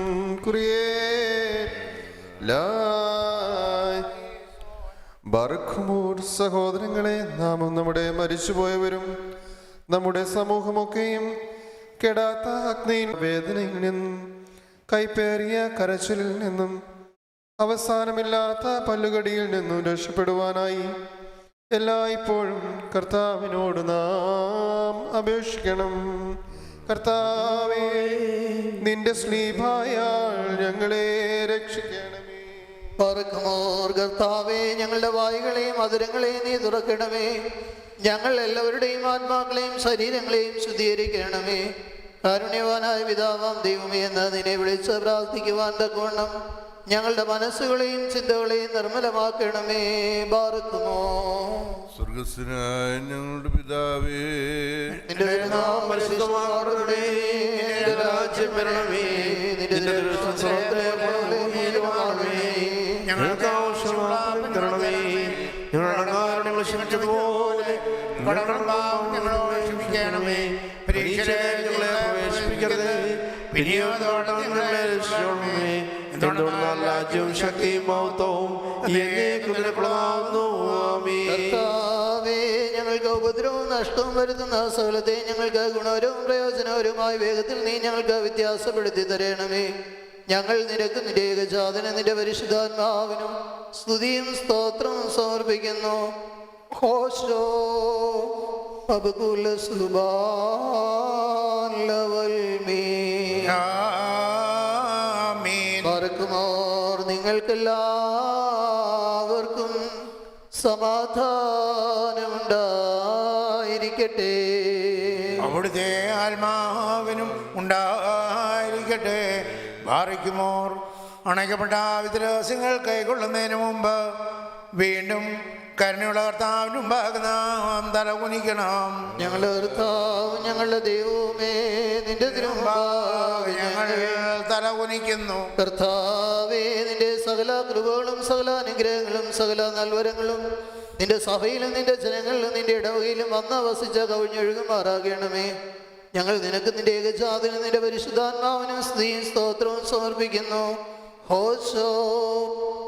ബാരക്കുമോർ സഹോദരങ്ങളെ, നാമും നമ്മുടെ മരിച്ചുപോയവരും നമ്മുടെ സമൂഹമൊക്കെയും കെടാത്ത അഗ്നിയിൽ വേദനയിൽ നിന്നും കൈപ്പേറിയ കരച്ചിലിൽ നിന്നും അവസാനമില്ലാത്ത പല്ലുകടിയിൽ നിന്നും രക്ഷപ്പെടുവാനായി എല്ലായ്പ്പോഴും കർത്താവിനോട് നാം അപേക്ഷിക്കണം. കർത്താവേ, നിന്റെ സ്ലീബായാൽ ഞങ്ങളെ രക്ഷിക്കണമേ. പാറക്കുമോർ കർത്താവേ, ഞങ്ങളുടെ വായുകളെയും മധുരങ്ങളെയും നീ തുറക്കണമേ. ഞങ്ങൾ എല്ലാവരുടെയും ആത്മാക്കളെയും ശരീരങ്ങളെയും ശുദ്ധീകരിക്കണമേ. കാരുണ്യവാനായ പിതാവാം ദൈവമേ എന്ന് നിന്നെ വിളിച്ച് പ്രാർത്ഥിക്കുവാൻ തക്കവണ്ണം ഞങ്ങളുടെ മനസ്സുകളെയും ചിന്തകളെയും നിർമ്മലമാക്കണമേ. ബാറക്കുമോ സ്വർഗസ്വനായ ഞങ്ങളുടെ പിതാവേ, നിന്റെ നാമം പരിശുദ്ധമാകണമേ. നിന്റെ രാജ്യം വരണമേ. നിന്റെ തിരുമനസ് സ്വർഗ്ഗത്തിലെ പോലെ ഭൂമിയിലുമാകണമേ. ഞങ്ങൾക്ക് ആവശ്യമുള്ള ആഹാരം തരണമേ. ഞങ്ങളുടെ കാരണങ്ങൾ ക്ഷമിച്ചതുപോലെ ഞങ്ങളോട് ക്ഷമിക്കണമേ. പരീക്ഷയിലേക്ക് ഞങ്ങളെ പ്രവേശിപ്പിക്കരുത്, പിന്നെയോടെ ഞങ്ങളെ രക്ഷിക്കണമേ. എന്തുകൊണ്ടെന്നാൽ രാജ്യവും ശക്തിയും മഹത്വവും എന്നേക്കും നിനക്കുള്ളതാകുന്നു. ആമേൻ. കർത്താവേ, ഞങ്ങൾക്ക് ഉപദ്രവവും നഷ്ടവും വരുത്തുന്ന സകലത്തെ ഞങ്ങൾക്ക് ഗുണകരവും പ്രയോജനകരവുമായ വേഗത്തിൽ നീ ഞങ്ങൾക്ക് വ്യത്യാസപ്പെടുത്തി തരണമേ. ഞങ്ങൾ നിനക്ക് നിന്റെ ഏകജാതന നിന്റെ പരിശുദ്ധാത്മാവിനും സ്തുതിയും സ്തോത്രവും സമർപ്പിക്കുന്നു. ഹോശോ അബ്കുൽ സുബ്ഹാൻ ലവൽ മീൻ. പാറക്കുമോർ നിങ്ങൾക്കെല്ലാവർക്കും സമാധാനമുണ്ടായിരിക്കട്ടെ. അവിടുത്തെ ആത്മാവിനും ഉണ്ടായിരിക്കട്ടെ. ബാറയ്ക്കുമോർ അണയ്ക്കപ്പെട്ട വിദ്രഹസ്യങ്ങൾ കൈക്കൊള്ളുന്നതിന് മുമ്പ് വീണ്ടും കരുണയുള്ള കർത്താവിന് മുമ്പാകെ നാം തലകുനിക്കണം. ഞങ്ങളുടെ കർത്താവ് ഞങ്ങളുടെ ദൈവമേ, നിന്റെ തിരുമുമ്പാകെ ഞങ്ങൾ തലകുനിക്കുന്നു. കർത്താവേ, നിന്റെ സകല കൃപകളും സകല അനുഗ്രഹങ്ങളും സകല നൽവരങ്ങളും നിന്റെ സഭയിലും നിന്റെ ജനങ്ങളിലും നിന്റെ ഇടവകയിലും വന്ന് വസിച്ച കവിഞ്ഞൊഴുകുമാറാകണമേ. ഞങ്ങൾ നിനക്ക് നിന്റെ ഏകജാതനും നിന്റെ പരിശുദ്ധാത്മാവിനും സ്തുതിയും സ്തോത്രവും സമർപ്പിക്കുന്നു. ഹോശോ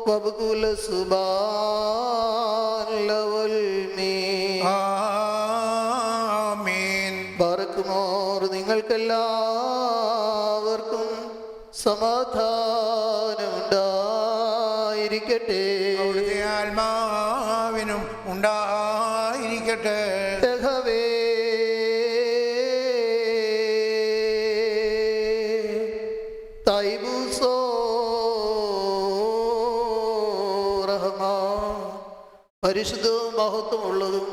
വബ്കുൽ സുബ്ഹാൻ ലവൽ മീൻ. ആമീൻ. ബാറക്കുമോർ നിങ്ങൾക്കെല്ലാവർക്കും സമാധാനമുണ്ടായിരിക്കട്ടെ. അവിടുത്തെ ആത്മാവിനും ഉണ്ടായിരിക്കട്ടെ. യഹോവേ, തൈബൂസോ റഹ്മാൻ, പരിശുദ്ധവും മഹത്വമുള്ളതും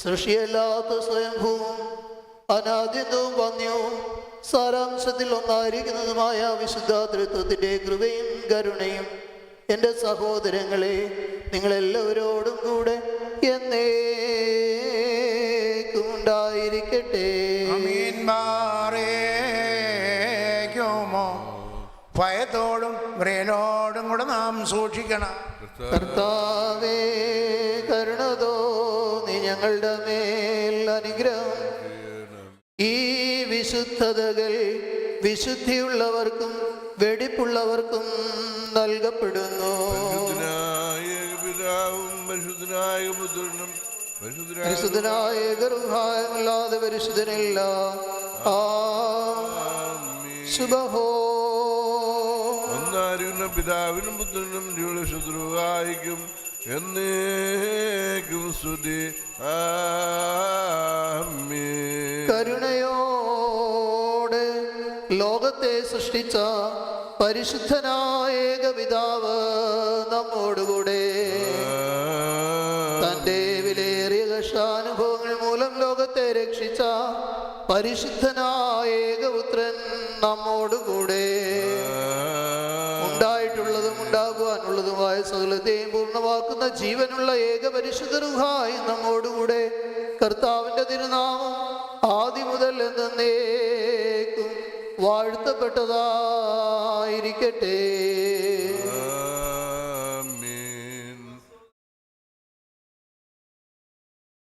സൃഷ്ടിയല്ലാത്ത സ്വയംഭൂവും അനാദ്യത്വവും വന്യവും സാരാംശത്തിൽ ഒന്നായിരിക്കുന്നതുമായ വിശുദ്ധ ത്രിത്വത്തിൻ്റെ കൃപയും കരുണയും എൻ്റെ സഹോദരങ്ങളെ നിങ്ങളെല്ലാവരോടും കൂടെ എന്നേക്കും ഉണ്ടായിരിക്കട്ടെ. ആമീൻ. ബാറേക്കുമോ ഭയത്തോടും വ്രേലോടും കൂടെ നാം സൂക്ഷിക്കണം. കർത്താവേ, കരുണ തോന്നി ഞങ്ങളുടെ മേൽ അനുഗ്രഹം ഈ വിശുദ്ധതകൾ വിശുദ്ധിയുള്ളവർക്കും വെടിപ്പുള്ളവർക്കും നൽകപ്പെടുന്നു. പരിശുദ്ധനായ പിതാവും പരിശുദ്ധനായ പുത്രനും പരിശുദ്ധനായ ഗർഭായല്ലാതെ പരിശുദ്ധനില്ല. ശുഭഹോ. അറിയുന്ന പിതാവിനും പുത്രനും ജീവനുള്ള ശത്രുവായിക്കും എന്നേക്കും സ്തുതി. ആമേൻ. കരുണയോടെ ലോകത്തെ സൃഷ്ടിച്ച പരിശുദ്ധനായ ഏകപിതാവ് നമ്മോടുകൂടെ. തന്റെ വിലയേറിയ കഷ്ടാനുഭവങ്ങൾ മൂലം ലോകത്തെ രക്ഷിച്ച പരിശുദ്ധനായ ഏകപുത്രൻ നമ്മോടുകൂടെ. ഉണ്ടായിട്ടുള്ളതും ഉണ്ടാകുവാനുള്ളതുമായ സകലത്തെയും പൂർണ്ണമാക്കുന്ന ജീവനുള്ള ഏക പരിശുദ്ധ റൂഹായി നമ്മോടുകൂടെ. കർത്താവിന്റെ തിരുനാമം ആദ്യം മുതൽ എന്നേക്കും വാഴ്ത്തപ്പെട്ടതായിരിക്കട്ടെ. ആമേൻ.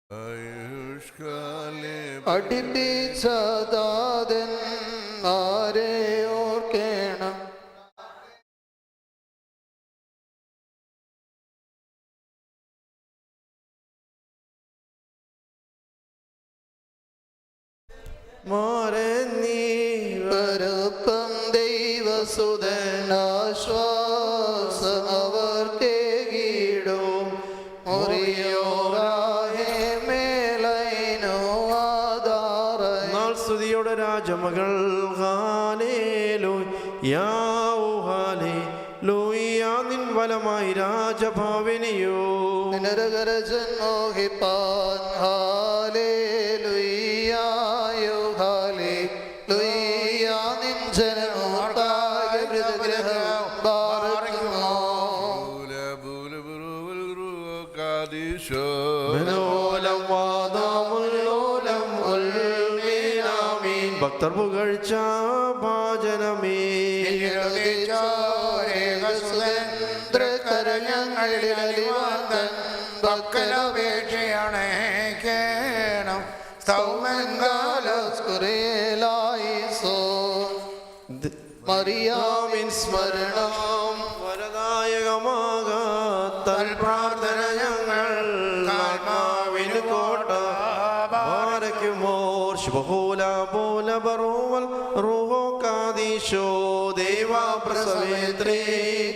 ആയുഷ്കാലേ അടിപ്പിച്ചതാതന്മാരെ ഓർക്കേണം. പരപ്പം ദൈവസുതനാശ്വാസം അവർക്കേകിടും. മുറിയോറാഹേ മേലൈനോ ആധാരം. സ്തുതിയുടെ രാജമകൾ നിൻ വലമായി രാജഭാവിനിയോ നരകരജൻ മോഹിപ്പാൻ ഹാലേലുയ്യായോ ഹാലേലുയ്യാ. നിൻ ജനമോർത്തായ ഹൃദഗ്രഹം ബാറയ്ക്കുമോ. ഭക്തർ പുകഴ്ച ഭാജനമേ. ഞങ്ങളിൽ അലിവാന്തൻ ഭക്തനപേക്ഷയാണ് കേണം. മറിയാമിൻ സ്മരണം വരദായകമാകാത്തൽ പ്രാർത്ഥന ഞങ്ങൾ ആത്മാവിന് കോട്ട ഭാരയ്ക്കുമോർ ശുഭഹോല പോല ബറോവൽ റൂഹോ കാദീശോ ദേവാ പ്രസവേത്രേ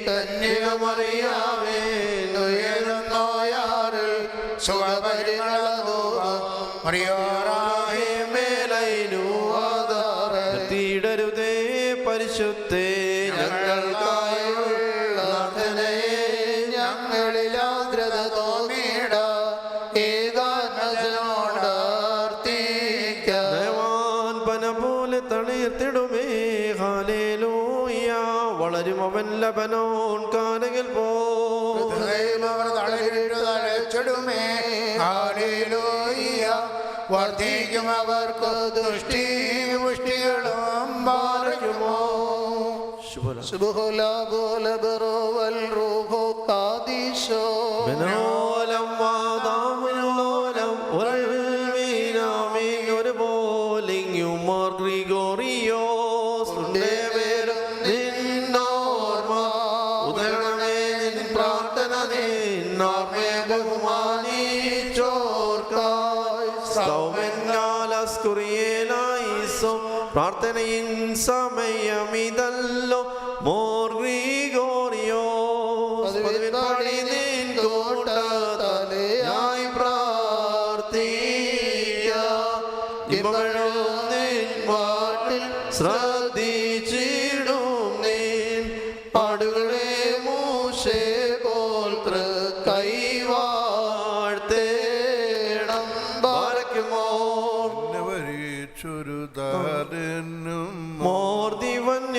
കന്യകമറിയാമേ ഉയരുന്നോയാറിൽ സുഖപരിമളധൂപം മറിയോറാഹേ മേലൈനു തീടരുതേ പരിശുദ്ധേ ഞങ്ങൾക്കായുള്ള ഞങ്ങളിൽ ആദ്രത തോന്നിട ഏകാത്മജനോടാർത്തിക്കാൻ പന പോലെ തളിർത്തിടുമേ. ഹാലേലൂയ വളരും അവൻ ലബനോൻ കാനകിൽ അവർ തളച്ചിടുമേ. ഹല്ലേലൂയ വർദ്ധിക്കും അവർക്ക് ദുഷ്ടി പുഷ്ടികളും ബാറയ്ക്കുമോ. സുബ്ഹുല ബോല ബറോവൽ റൂഹോ കാദീശോ ബനോലം വാദാമുലോലം ഉൽമീനാമീൻ ഒരു പോലിങ്ങുമാർ ഗ്രിഗോറിയോസ് ഉണ്ടേവേരും നിന്നോർമ്മ ഉദരണമേ നിൻ പ്രാർത്ഥന നിന്നോർമ്മേ ബഹുമാനിച്ചോർക്കായി സൗമന്യാലസ്കുറിയേലായിസോ പ്രാർത്ഥനയിൻ സമയമിതല്ലോ മോർ ഗ്രിഗോറിയോസ് പതിവിൻപടി നിൻ കോട്ടതലയായി പ്രാർത്ഥിക്കും നിൻ പാട്ടിൽ ശ്രദ്ധിച്ചിടും നിൻ പാടുകളെ മൂശേ പോൽ കൈവാഴ്ത്തേണം ബാരയ്ക്കുമോ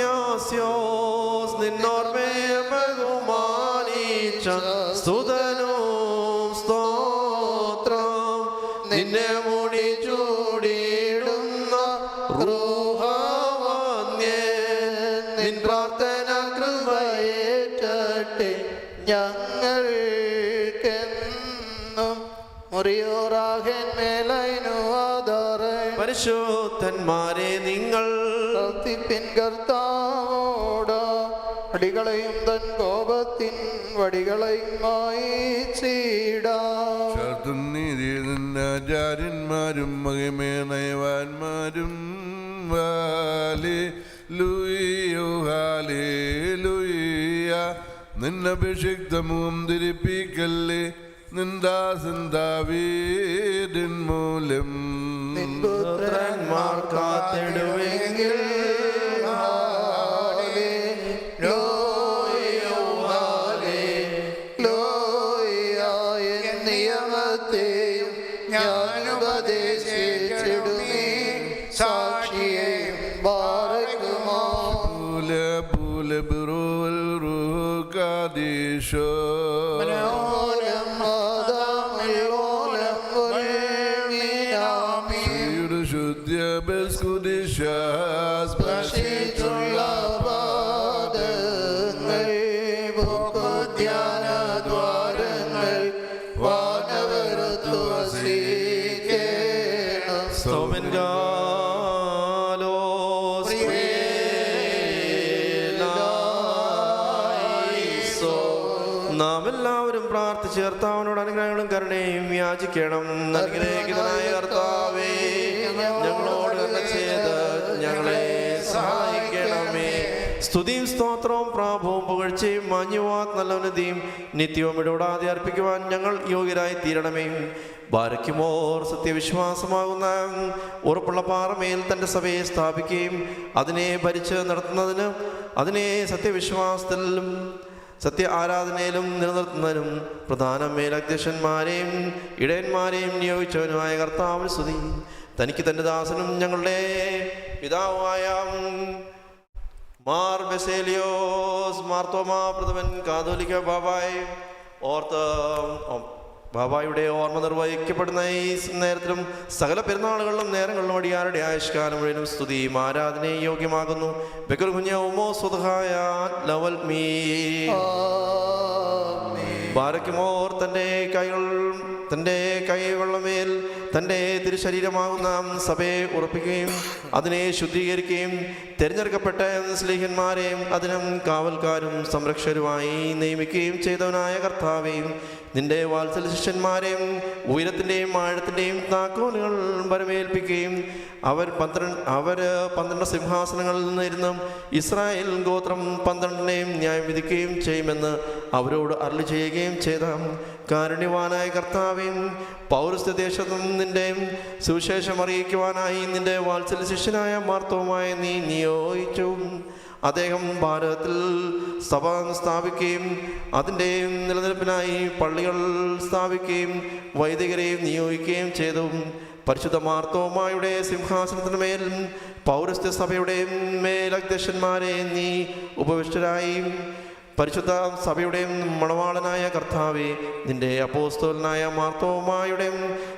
മോർദിവന്യാസ്യോസ് നിന്നോർമ്മയെ ബഹുമാനിച്ച സ്തുതനും സ്തോത്രം നിന്നെ മുടി ചൂടിയിടുന്ന റൂഹാവന്യൻ നിൻ പ്രാർത്ഥന കൃപയേറ്റട്ടെ ഞങ്ങൾക്കെന്നും മുറിയോറാഹൻ മേലൈനു ആധാരം. പരിശുദ്ധന്മാരെ നിങ്ങൾ പ്രവർത്തിപ്പിൻ കർത്താവോട് അടികളെയും തൻ കോപത്തിൻ വടികളെയും മായിച്ചിടാം. നീതിയിൽ നിന്ന് ആചാര്യന്മാരും മഹിമേ നയവാന്മാരും ഹാലേ ലൂയോ ഹാലേ ലൂയ നിന്നഭിഷിക്തമുഖം ധരിപ്പിക്കല്ലേ നിന്ദാസിന്ദാവീടിൻ മൂലം പുത്രന്മാർ കാത്തിടുവെങ്കിൽ നിയമത്തെയും ഞാനുപദേശിച്ചിടുമേ സാക്ഷിയെയും ബാറയ്ക്കുമോ പൂല ബിറുവൽ റൂഹ് കാദീശോ മനോലം മാതാമല്ലോലം ശ്രീയുടെ ശുദ്ധ്യ ബസ്കുദിശാസ് സ്പർശിച്ചുള്ള പാദങ്ങൾ ധ്യാനദ്വാരങ്ങൾ വാനവരത്തു വസിക്കേണം നാം എല്ലാവരും പ്രാർത്ഥിച്ച് കർത്താവിനോട് അനുഗ്രഹങ്ങളും കരുണയും യാചിക്കണം. അനുഗ്രഹിക്കുന്നതായ കർത്താവേ, ഞങ്ങളോട് കരുണ ചെയ്ത് ഞങ്ങളെ സഹായിക്കണമേ. സ്തുതിയും സ്തോത്രവും പ്രാഭവും പുകഴ്ചയും മാന്യവാത് നല്ലവനതിയും നിത്യവും ഇടപെടാതെ അർപ്പിക്കുവാൻ ഞങ്ങൾ യോഗ്യരായി തീരണമേ. ബാരയ്ക്കുമോർ സത്യവിശ്വാസമാകുന്ന ഉറപ്പുള്ള പാറമേൽ തൻ്റെ സഭയെ സ്ഥാപിക്കുകയും അതിനെ ഭരിച്ച് നടത്തുന്നതിന് അതിനെ സത്യവിശ്വാസത്തിലും സത്യ ആരാധനയിലും നിലനിർത്തുന്നതിനും പ്രധാന മേലധ്യക്ഷന്മാരെയും ഇടയന്മാരെയും നിയോഗിച്ചവനുമായ കർത്താവിന് സ്തുതി. തനിക്ക് തൻ്റെ ദാസനും ഞങ്ങളുടെ പിതാവായ മാർ ബസേലിയോസ് മാർത്തോമാ പ്രഥമൻ കാതോലിക്ക ബാബായ് ബാബായുടെ ഓർമ്മ നിർവഹിക്കപ്പെടുന്ന ഈ നേരത്തിലും സകല പെരുന്നാളുകളിലും നേരങ്ങളിലും അടിയാരുടെ ആയുഷ്കാലം മുഴുവനും സ്തുതിയും ആരാധനയും യോഗ്യമാകുന്നു. ബെക്കർ കുഞ്ഞോമോ സ്വതഹായ ലവൽ മീ ബാരയ്ക്കുമോർ തൻ്റെ കൈകളുടെ മേൽ തൻ്റെ തിരുശരീരമാകുന്ന സഭയെ ഉറപ്പിക്കുകയും അതിനെ ശുദ്ധീകരിക്കുകയും തിരഞ്ഞെടുക്കപ്പെട്ട സ്ലീഹന്മാരെയും അതിനും കാവൽക്കാരും സംരക്ഷകരുമായി നിയമിക്കുകയും ചെയ്തവനായ കർത്താവേയും നിന്റെ വാത്സല്യ ശിഷ്യന്മാരെയും ഉയരത്തിൻ്റെയും ആഴത്തിൻ്റെയും താക്കോലുകൾ വരമേൽപ്പിക്കുകയും അവർ 12 സിംഹാസനങ്ങളിൽ നിന്നിരുന്നും ഇസ്രായേൽ ഗോത്രം 12നെയും ന്യായം വിധിക്കുകയും ചെയ്യുമെന്ന് അവരോട് അരുളി ചെയ്യുകയും ചെയ്ത കാരുണ്യവാനായ കർത്താവേയും പൗരസ്ത്യ ദേശത്തും നിന്റെ സുവിശേഷം അറിയിക്കുവാനായി നിന്റെ വാത്സല്യ ശിഷ്യനായ മാർത്തോമായ നീ നിയോഗിച്ചു. അദ്ദേഹം ഭാരതത്തിൽ സഭ സ്ഥാപിക്കുകയും അതിൻ്റെ നിലനിൽപ്പിനായി പള്ളികൾ സ്ഥാപിക്കുകയും വൈദികരെയും നിയോഗിക്കുകയും ചെയ്തു. പരിശുദ്ധ മാർത്തോമായുടെ സിംഹാസനത്തിന് മേൽ പൗരസ്ത്യ സഭയുടെ മേലധ്യക്ഷന്മാരെ നീ ഉപവിഷ്ടരായി. പരിശുദ്ധ സഭയുടെ മണവാളനായ കർത്താവേ, നിന്റെ അപ്പോസ്തലനായ മാർത്തോമായുടെ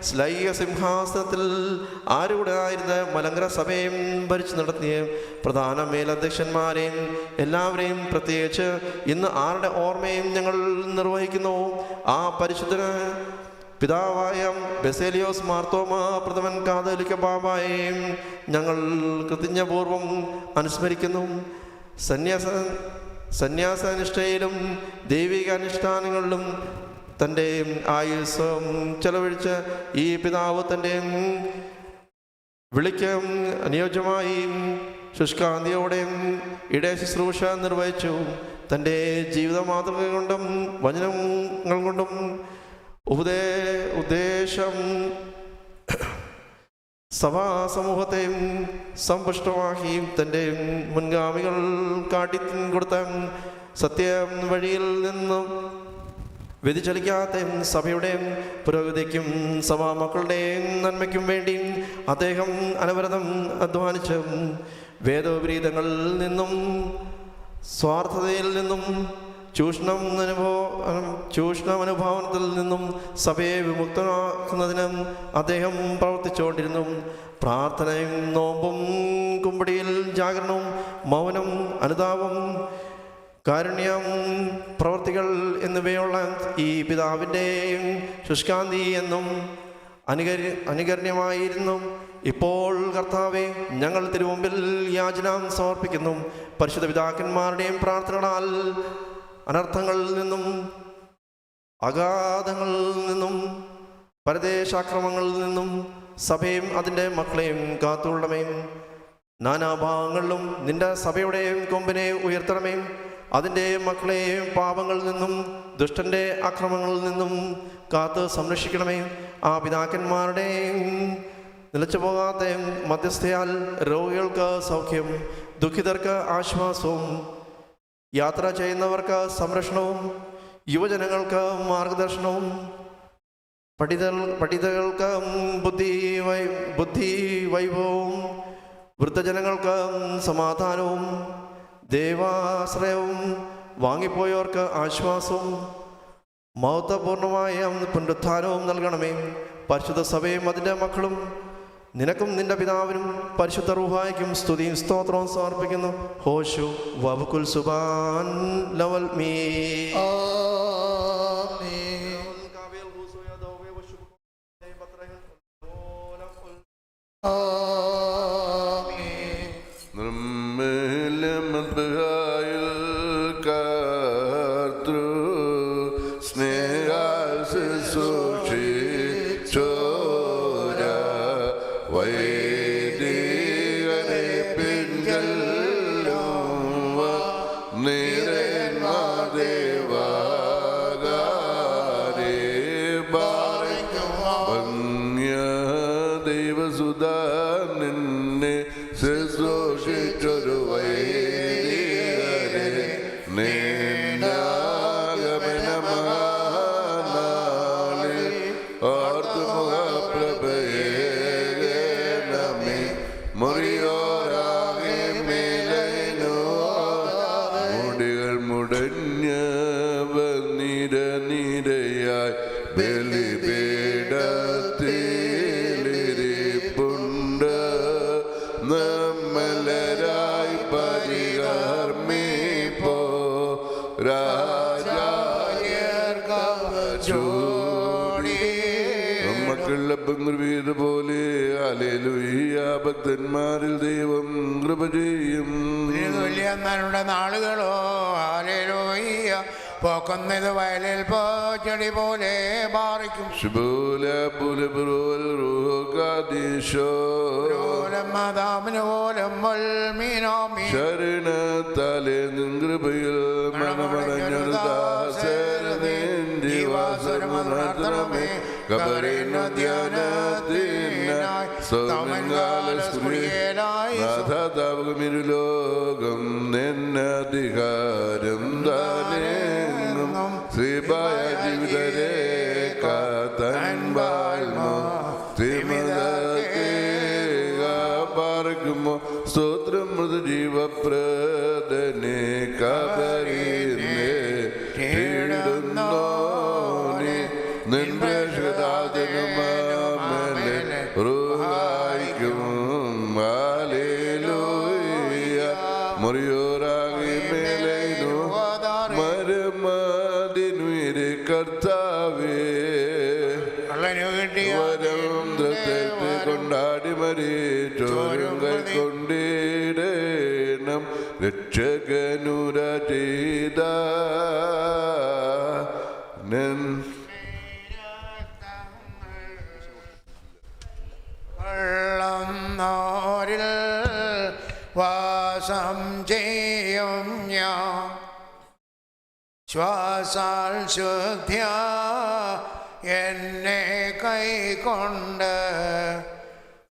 ശ്ലൈക സിംഹാസനത്തിൽ ആരുടെ ആയിരുന്ന മലങ്കര സഭയും ഭരിച്ചു നടത്തിയ പ്രധാന മേലധ്യക്ഷന്മാരെയും എല്ലാവരെയും പ്രത്യേകിച്ച് ഇന്ന് ആരുടെ ഓർമ്മയും ഞങ്ങൾ നിർവഹിക്കുന്നു. ആ പരിശുദ്ധ പിതാവായ ബസേലിയോസ് മാർത്തോമാ പ്രഥമൻ കാതോലിക്ക ബാബായെയും ഞങ്ങൾ കൃതജ്ഞപൂർവം അനുസ്മരിക്കുന്നു. സന്യാസാനുഷ്ഠയിലും ദൈവിക അനുഷ്ഠാനങ്ങളിലും തൻ്റെ ആയുസ് ചെലവഴിച്ച ഈ പിതാവ് തൻ്റെ വിളിക്ക് അനുയോജ്യമായി ശുഷ്കാന്തിയോടെ ഇടയ ശുശ്രൂഷ നിർവഹിച്ചു. തൻ്റെ ജീവിത മാതൃക കൊണ്ടും വചനങ്ങൾ കൊണ്ടും ഉദ്ദേശം സഭാസമൂഹത്തെ സമ്പുഷ്ടമാക്കി തൻ്റെ മുൻഗാമികൾ കാട്ടിക്കൊടുത്ത സത്യ വഴിയിൽ നിന്നും വ്യതിചലിക്കാത്ത സഭയുടെ പുരോഗതിക്കും സഭാമക്കളുടെ നന്മയ്ക്കും വേണ്ടി അദ്ദേഹം അനവരതം അധ്വാനിച്ച് വേദോപരീതങ്ങളിൽ നിന്നും സ്വാർത്ഥതയിൽ നിന്നും ചൂഷണമനുഭവത്തിൽ നിന്നും സഭയെ വിമുക്തമാക്കുന്നതിന് അദ്ദേഹം പ്രവർത്തിച്ചുകൊണ്ടിരുന്നു. പ്രാർത്ഥനയും നോമ്പും കുമ്പടിയിൽ ജാഗരണവും മൗനം അനുതാപം കാരുണ്യം പ്രവർത്തികൾ എന്നിവയുള്ള ഈ പിതാവിൻ്റെ ശുഷ്കാന്തി എന്നും അനുകരണീയമായിരുന്നു. ഇപ്പോൾ കർത്താവെ, ഞങ്ങൾ തിരുമുമ്പിൽ യാചന സമർപ്പിക്കുന്നു. പരിശുദ്ധ പിതാക്കന്മാരുടെയും പ്രാർത്ഥനകളാൽ അനർത്ഥങ്ങളിൽ നിന്നും അഗാധങ്ങളിൽ നിന്നും പരദേശാക്രമങ്ങളിൽ നിന്നും സഭയും അതിൻ്റെ മക്കളെയും കാത്തുകൊള്ളണമേ. നാനാഭാഗങ്ങളിലും നിന്റെ സഭയുടെ കൊമ്പിനെ ഉയർത്തണമേ. അതിൻ്റെ മക്കളെയും പാപങ്ങളിൽ നിന്നും ദുഷ്ടൻ്റെ അക്രമങ്ങളിൽ നിന്നും കാത്ത് സംരക്ഷിക്കണമേ. ആ പിതാക്കന്മാരുടെയും നിലച്ചു പോകാത്ത മധ്യസ്ഥയാൽ രോഗികൾക്ക് സൗഖ്യം, ദുഃഖിതർക്ക് ആശ്വാസവും, യാത്ര ചെയ്യുന്നവർക്ക് സംരക്ഷണവും, യുവജനങ്ങൾക്ക് മാർഗദർശനവും, പഠിതകൾക്ക് ബുദ്ധി വൈഭവവും, വൃദ്ധജനങ്ങൾക്ക് സമാധാനവും, ദൈവാശ്രയവും, വാങ്ങിപ്പോയവർക്ക് ആശ്വാസവും, മഹത്വപൂർണമായ പുനരുത്ഥാനവും നൽകണമേ. പരിശുദ്ധ സഭയും അതിൻ്റെ മക്കളും നിനക്കും നിന്റെ പിതാവിനും പരിശുദ്ധ റൂഹായ്ക്കും സ്തുതിയും സ്തോത്രവും സമർപ്പിക്കുന്നു. ഹോശു വബുക്കുൽ സുബാൻ ലവൽ മീ. പോലെ ഭക്തന്മാരിൽ ദൈവം കൃപ ചെയ്യും. വലിയന്മാരുടെ നാളുകളോ ഹല്ലേലൂയ. പോക്കുന്നത് വയലിൽ ചെടി പോലെ പാറിക്കും. ശരണത്താലെ കൃപയിൽ മനമടഞ്ഞൊരു ദാസരമേ ലോകം നിന്നധികാരം താനെങ്ങും ശ്രീപായ ജീവിതരേ കാത്തൻപാൽമോ പാർക്കുമോ സ്തോത്രം മൃദുജീവപ്രദനെ കബരീന്നേ തേടുന്നോനെ നിൻപ്രേക്ഷകദാതനുമാമനെ റുഹായിക്കും. ഹല്ലേലൂയ. മുറിയോറാകി മേലൈനു മരമതിനുയിരെ കർത്താവേ വരം ദ്രത്തെ കൊണ്ടാടി മരിച്ചോരും കൈക്കൊണ്ടിടേണം രക്ഷകനുര ചെയ്ത വാസം ചെയ്യും ഞാൻ ശ്വാസാൽ ശുദ്ധ്യ എന്നെ കൈകൊണ്ട്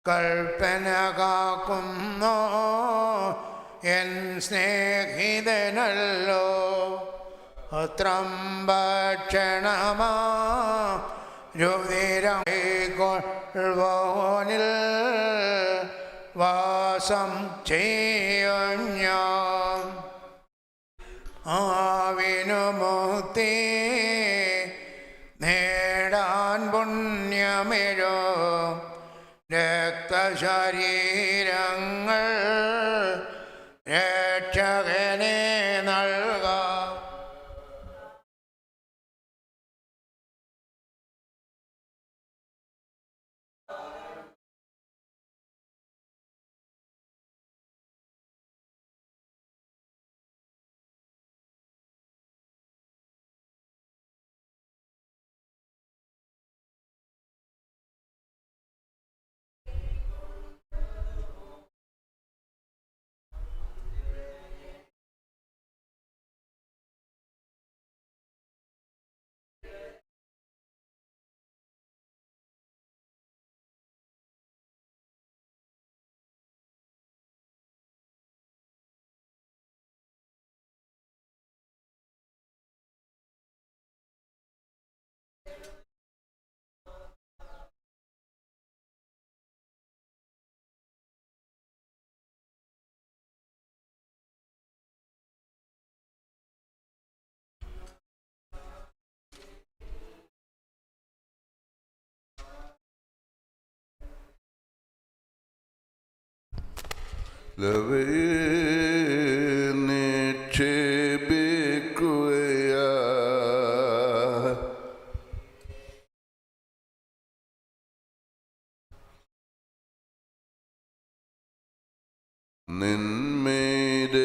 കൽപ്പന കാക്കുന്നോ എൻ സ്നേഹിതനല്ലോ. അത്രം ഭക്ഷണമാ രുതിരം കൊൾവോനിൽ വാസം ചെയ്യും ഞാൻ. ആവിനുമുക്തി നേടാൻ പുണ്യമിരോ രക്തശരീരങ്ങൾ രക്ഷകനെ നൽകാം.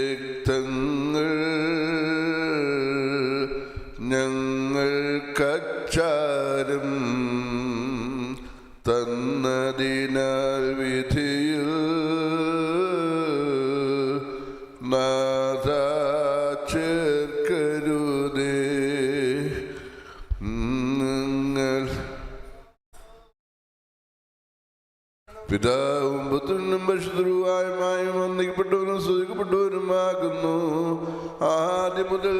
നിന്മേരക്തങ്ങൾ ഞങ്ങൾ കച്ചാരം തന്നതിനാൽ വിധിയിൽ നാഥ ചേർക്കരുതേ. നിങ്ങൾ പിതാവും പുത്രനും പരിശുദ്ധരുമായും വന്ദിക്കപ്പെട്ടവരും സ്തുതിക്കപ്പെട്ടവരുമാകുന്നു. ആദ്യം മുതൽ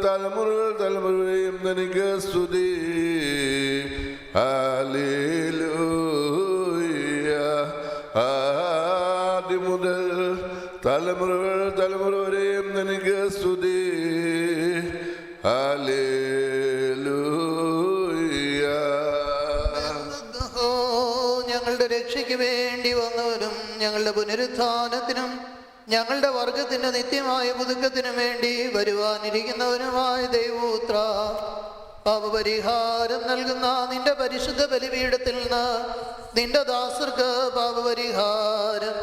തലമുറകൾ തലമുറയും തനിക്ക് സ്തുതി. ഹല്ലേലൂയ. ആദ്യം മുതൽ തലമുറകൾ തലമുറ വരെയും തനിക്ക് സ്തുതി. ഹല്ലേലൂയ. ഞങ്ങളുടെ രക്ഷയ്ക്ക് വേണ്ടി വന്നവരും ഞങ്ങളുടെ പുനരുത്ഥാനത്തിനും ഞങ്ങളുടെ വർഗത്തിന്റെ നിത്യമായ പുതുക്കത്തിനും വേണ്ടി വരുവാനിരിക്കുന്നവനുമായ ദൈവപുത്ര, പാപപരിഹാരം നൽകുന്ന നിന്റെ പരിശുദ്ധ ബലിപീഠത്തിൽ നിന്ന് നിന്റെ ദാസർക്ക് പാപപരിഹാരം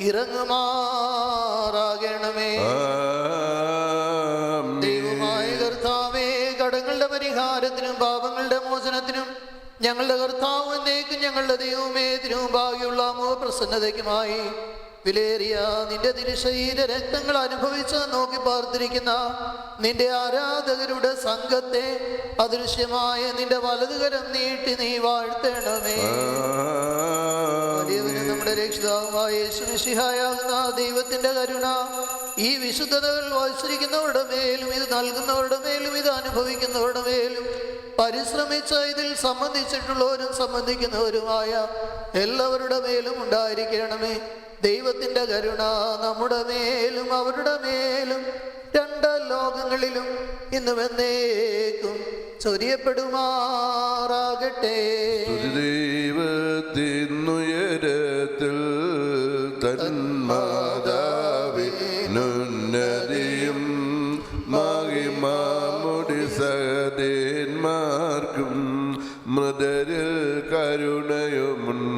ഇറങ്ങുമാറാകണമേ. ദൈവമായ കർത്താവേ, കടങ്ങളുടെ പരിഹാരത്തിനും പാപങ്ങളുടെ മോചനത്തിനും ഞങ്ങളുടെ കർത്താവ് എന്നേക്കും ഞങ്ങളുടെ ദൈവമേ തിരുമുമ്പാകെയുള്ള പ്രസന്നതയ്ക്കുമായി വിലയേറിയ നിന്റെ തിരുശരീര രക്തങ്ങൾ അനുഭവിച്ച് നോക്കി പാർത്തിരിക്കുന്ന നിന്റെ ആരാധകരുടെ സംഘത്തെ അദൃശ്യമായ നിന്റെ വലതുകരം നീട്ടി നീ വാഴ്ത്തണമേ. നമ്മുടെ രക്ഷിതാവായ യേശു മിശിഹായാകുന്ന ദൈവത്തിന്റെ കരുണ ഈ വിശുദ്ധതകൾ വഹിച്ചിരിക്കുന്നവരുടെ മേലും ഇത് നൽകുന്നവരുടെ മേലും ഇത് അനുഭവിക്കുന്നവരുടെ മേലും പരിശ്രമിച്ച് ഇതിൽ സംബന്ധിച്ചിട്ടുള്ളവരും സംബന്ധിക്കുന്നവരുമായ എല്ലാവരുടെ മേലും ഉണ്ടായിരിക്കണമേ. ദൈവത്തിന്റെ കരുണ നമ്മുടെ മേലും അവരുടെ മേലും രണ്ട് ലോകങ്ങളിലും ഇന്നും എന്നേക്കും ചൊരിയപ്പെടുമാറാകട്ടെ. ദൈവത്തിനുയരത്തിൽ തന്മാതാവിനുന്നതിയും മഹിമാമുടി സഹദേന്മാർക്കും മൃദരിൽ കരുണയുമുണ്ടാകാം.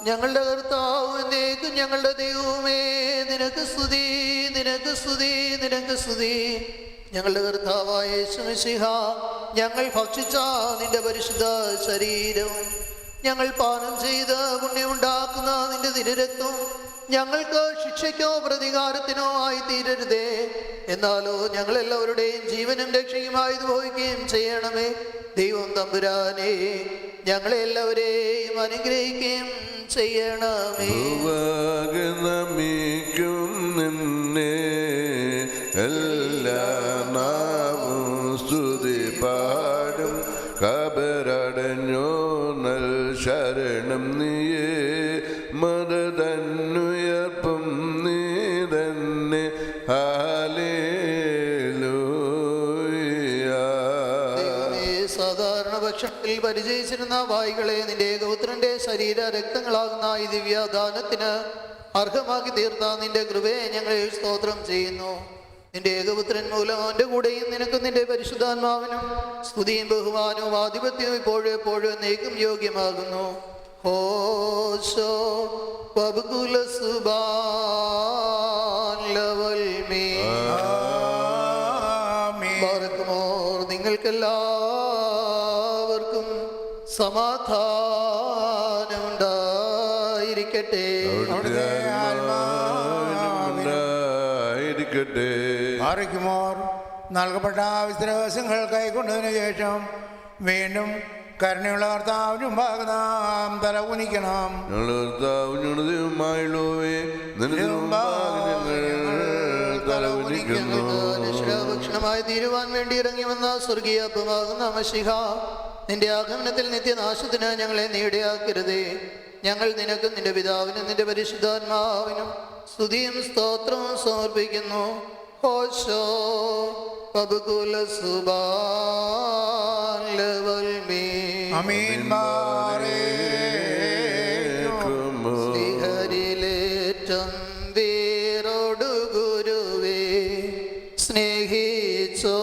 ഞങ്ങളുടെ കർത്താവ് എന്നേക്കും ഞങ്ങളുടെ ദൈവമേ നിനക്ക് സ്തുതി, നിനക്ക് സ്തുതി, നിനക്ക് സ്തുതി. ഞങ്ങളുടെ കർത്താവായ യേശു മിശിഹ, ഞങ്ങൾ ഭക്ഷിച്ച നിന്റെ പരിശുദ്ധ ശരീരവും ഞങ്ങൾ പാനം ചെയ്ത് പുണ്യമുണ്ടാക്കുന്ന നിന്റെ തിരുരക്തവും ഞങ്ങൾക്ക് ശിക്ഷയ്ക്കോ പ്രതികാരത്തിനോ ആയി തീരരുതേ. എന്നാലോ ഞങ്ങളെല്ലാവരുടെയും ജീവനും രക്ഷയുമായി ഭവിക്കുകയും ചെയ്യണമേ. ദൈവം തമ്പുരാനെ ഞങ്ങളെ എല്ലാവരെയും അനുഗ്രഹിക്കുകയും ചെയ്യണമേ. നമിക്കും നിന്നെ എല്ലാ നാമം സ്തുതി പാടും. കബറടഞ്ഞോ നൽ ശരണം നീയേ, മതന്നുയർപ്പും നീ തന്നെ. ഹല്ലേലൂയ. സാധാരണ ഭക്ഷണത്തിൽ പരിചയിച്ചിരുന്ന വായികളെ നിന്റെ ഏകപുത്രന്റെ ശരീര രക്തങ്ങളാകുന്ന ഈ ദിവ്യദാനത്തിന് അർഹമാക്കി തീർത്ത നിന്റെ കൃപയെ ഞങ്ങൾ സ്തോത്രം ചെയ്യുന്നു. നിന്റെ ഏകപുത്രൻ മൂലം അവന്റെ കൂടെയും നിനക്കും നിന്റെ പരിശുദ്ധാത്മാവിനും സ്തുതിയും ബഹുമാനവും ആധിപത്യവും ഇപ്പോഴും എപ്പോഴും എന്നേക്കും യോഗ്യമാകുന്നു. ഹോശോ വബുകുല സുബാൻ ലവൽമേ. ബാറക്കുമോർ നിങ്ങൾക്കെല്ലാവർക്കും സമാധാനമുണ്ടായിരിക്കട്ടെ. ആറിക്കുമോർ നൽകപ്പെട്ട വിശ്രവസങ്ങൾ കൈക്കൊണ്ടതിനു ശേഷം വീണ്ടും കരുണയുള്ള കർത്താവിനും ഭാഗനാം തല കുനിക്കണം. തല സമർപ്പിക്കുന്നു. നിഷ്ഠാഭക്ഷണമായി തീരുവാൻ വേണ്ടി ഇറങ്ങി വന്ന സ്വർഗീയ അപ്പമാകുന്ന മശിഹ, നിന്റെ ആഗമനത്തിൽ നിത്യനാശത്തിന് ഞങ്ങളെ നീടയാക്കരുതേ. ഞങ്ങൾ നിനക്കും നിന്റെ പിതാവിനും നിന്റെ പരിശുദ്ധാത്മാവിനും സ്തുതിയും സ്തോത്രവും സമർപ്പിക്കുന്നു. ഹോശോ പബുകുല സുബാൻ ലവൽമീ അമീൻ മാറേ ശ്രീഹരിലേറ്റം വേരോടു ഗുരുവേ സ്നേഹിച്ചോ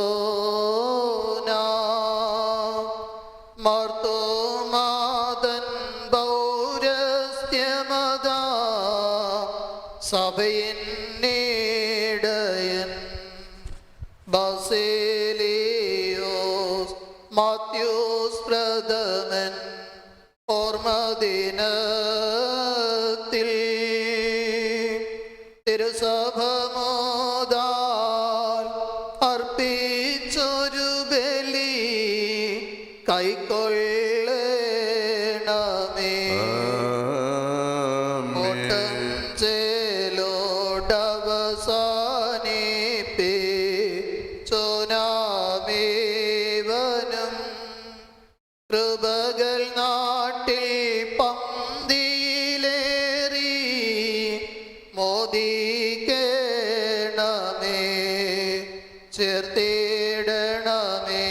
മാർത്തോമാതൻ പൗരസ്ത്യമത സഭയിൻ നീടയൻ ബസേലിയോസ് മാത്യൂസ് പ്രഥമൻ ഓർമ്മദിനത്തിൽ തിരുസഭമോദാൽ അർപ്പിച്ചൊരു ബലി കൈക്കൊള്ളണമേ. ഓട്ടം ചേലോടവസാനിപ്പിച്ചോനാമേവനും കൃപകൾ നാട്ടിൽ പന്തിയിലേറി മോദിക്കണമേ. ചേർത്തിടണമേ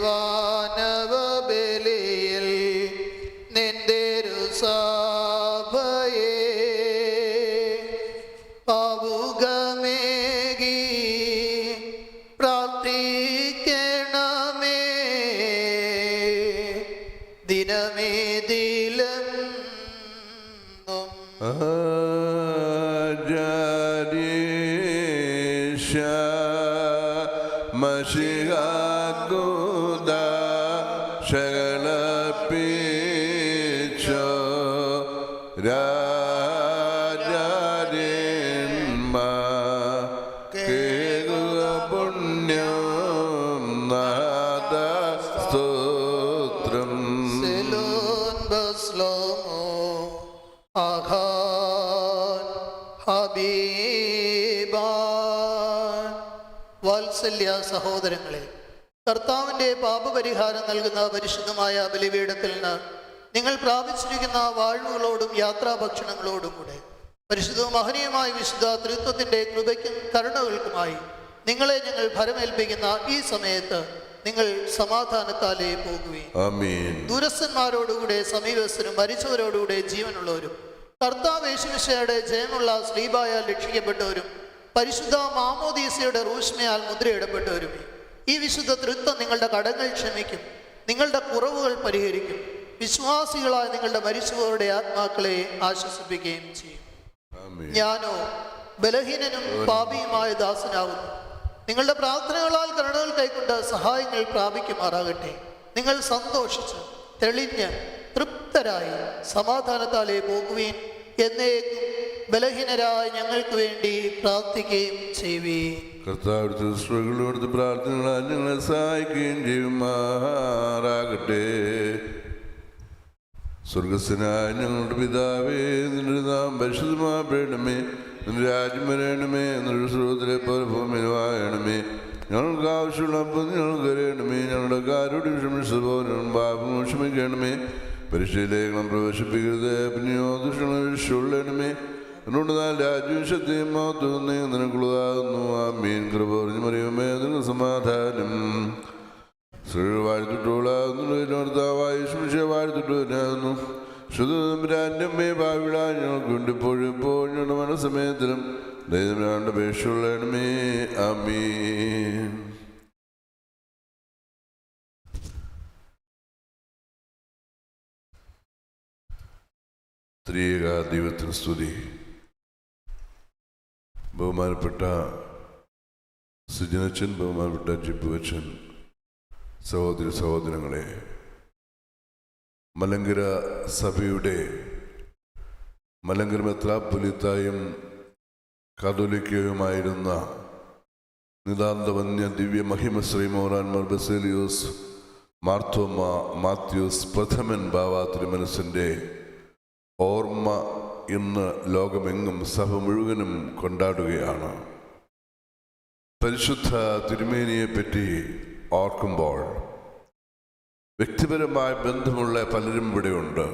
വാനവബലിയിൽ നിന്റെ സഭയെ പാവുകമേകി പ്രാർത്ഥിക്കണമേ. ദിനമേതിലെന്നും ആചാരീശ മഷിഹാഗുദ ശകളപ്പിച്ചോ രാജാര്യന്മാ കേകുക പുണ്യം നാദ സ്തോത്രം. സെലോൻ ബസ്ലോമോ ആഘാൻ ഹബീബാൻ. വാത്സല്യ സഹോദരങ്ങളെ, കർത്താവിൻ്റെ പാപപരിഹാരം നൽകുന്ന പരിശുദ്ധമായ ബലിപീഠത്തിൽ നിന്ന് നിങ്ങൾ പ്രാപിച്ചിരിക്കുന്ന വാഴ്വുകളോടും യാത്രാഭക്ഷണങ്ങളോടും കൂടെ പരിശുദ്ധവും മഹനീയമായ വിശുദ്ധ ത്രിത്വത്തിൻ്റെ കൃപയ്ക്കും കരുണകൾക്കുമായി നിങ്ങളെ ഞങ്ങൾ ഭരമേൽപ്പിക്കുന്ന ഈ സമയത്ത് നിങ്ങൾ സമാധാനത്താലേ പോകുകയും ആമീൻ. ദൂരസ്ഥന്മാരോടുകൂടെ സമീപസ്ഥരും മരിച്ചവരോടുകൂടെ ജീവനുള്ളവരും കർത്താവ് യേശുമിശിഹായുടെ ജയമുള്ള സ്ലീബായാൽ രക്ഷിക്കപ്പെട്ടവരും പരിശുദ്ധ മാമോദീസയുടെ റൂഷ്മയാൽ മുദ്രയിടപ്പെട്ടവരുമേ, ഈ വിശുദ്ധ തൃത്വം നിങ്ങളുടെ കടങ്ങൾ ക്ഷമിക്കും, നിങ്ങളുടെ കുറവുകൾ പരിഹരിക്കും, വിശ്വാസികളായ നിങ്ങളുടെ മരിച്ചവരുടെ ആത്മാക്കളെ ആശ്വസിപ്പിക്കുകയും ചെയ്യും. ആമീൻ. ഞാനോ ബലഹീനനും പാപിയുമായ ദാസനാകുന്നു. നിങ്ങളുടെ പ്രാർത്ഥനകളാൽ കരുണകൾ കൈക്കൊണ്ട് സഹായങ്ങൾ പ്രാപിക്കുമാറാകട്ടെ. നിങ്ങൾ സന്തോഷിച്ച് തെളിഞ്ഞ് തൃപ്തരായി സമാധാനത്താലേ പോകുകയും എന്നേക്കും ബലഹീനരായ ഞങ്ങൾക്ക് വേണ്ടി പ്രാർത്ഥിക്കുകയും ചെയ്യുവീൻ. കർത്താവിടുത്തെ ശുശ്രൂഷകളോടുത്ത് പ്രാർത്ഥനകളാൽ ഞങ്ങളെ സഹായിക്കുകയും ചെയ്യുമാറാകട്ടെ. സ്വർഗസ്ഥനായ ഞങ്ങളുടെ പിതാവേ, നിന്റെ നാം പരിശുദ്ധമാപ്പെടണമേ, നിന്റെ രാജ്യം വരണമേ, നിന്റെ സ്രോതരെ പോലെ ഭൂമിയിലുമാകണമേ. ഞങ്ങൾക്ക് ആവശ്യമുള്ള അപ്പം ഞങ്ങൾക്ക് അറിയണമേ, ഞങ്ങളുടെ കാരോട് ക്ഷമിച്ചതുപോലെ പാപം ക്ഷമിക്കണമേ. പരിശീലേഖനം പ്രവേശിപ്പിക്കരുത്, പിന്നെയോ ദുഷ്ടങ്ങളെ രക്ഷിച്ചുകൊള്ളണമേ. അതുകൊണ്ട് താൻ രാജ്യവും ശക്തിയും മഹത്വവും നിനക്കുള്ളതാകുന്നു. ആമീൻ. കൃപ പറഞ്ഞു മറിയുമേ, നിനക്ക് സമാധാനം. സ്ത്രീകൾ വാഴ്ത്തിട്ടുള്ളതാകുന്നു, വാഴ്ത്തിട്ടുവരാകുന്നു. ശുദ്ധരാന്യമ്മേ ഭാവിള ഞങ്ങൾക്ക് ഇപ്പോഴും ഇപ്പോൾ ഞങ്ങളുടെ മനസ്സമയത്തിലും ദൈവങ്ങളുടെ അപേക്ഷയുള്ളണമേ. ആമീൻ. ത്രിയേക ദൈവത്തിന് സ്തുതി. ബഹുമാനപ്പെട്ട സുജനച്ചൻ, ബഹുമാനപ്പെട്ട ജിബുവച്ചൻ, സഹോദരി സഹോദരങ്ങളെ, മലങ്കര സഭയുടെ മലങ്കര മെത്രാപ്പൊലീത്തായും കാതോലിക്കയുമായിരുന്ന നിതാന്തവന്യ ദിവ്യ മഹിമശ്രീ മോറാൻമാർ ബസേലിയോസ് മാർത്തോമ മാത്യൂസ് പ്രഥമൻ ബാവ തിരുമനസിൻ്റെ ഓർമ്മ ഇന്ന് ലോകമെങ്ങും സഭ മുഴുവനും കൊണ്ടാടുകയാണ്. പരിശുദ്ധ തിരുമേനിയെ പറ്റി ഓർക്കുമ്പോൾ വ്യക്തിപരമായ ബന്ധമുള്ള പലരും ഇവിടെയുണ്ട്.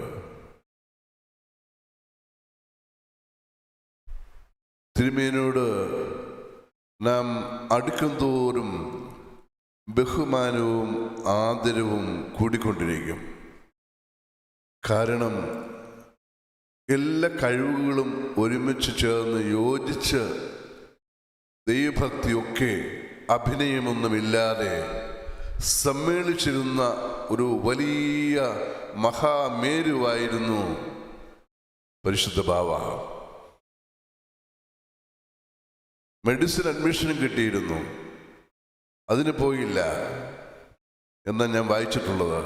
തിരുമേനിയോട് നാം അടുക്കും തോറും ബഹുമാനവും ആദരവും കൂടിക്കൊണ്ടിരിക്കും. കാരണം എല്ലാ കഴിവുകളും ഒരുമിച്ച് ചേർന്ന് യോജിച്ച് ദൈവഭക്തിയൊക്കെ അഭിനയമൊന്നുമില്ലാതെ സമ്മേളിച്ചിരുന്ന ഒരു വലിയ മഹാമേരുവായിരുന്നു പരിശുദ്ധ ബാവ. മെഡിസിൻ അഡ്മിഷനും കിട്ടിയിരുന്നു, അതിന് പോയില്ല എന്നാണ് ഞാൻ വായിച്ചിട്ടുള്ളത്.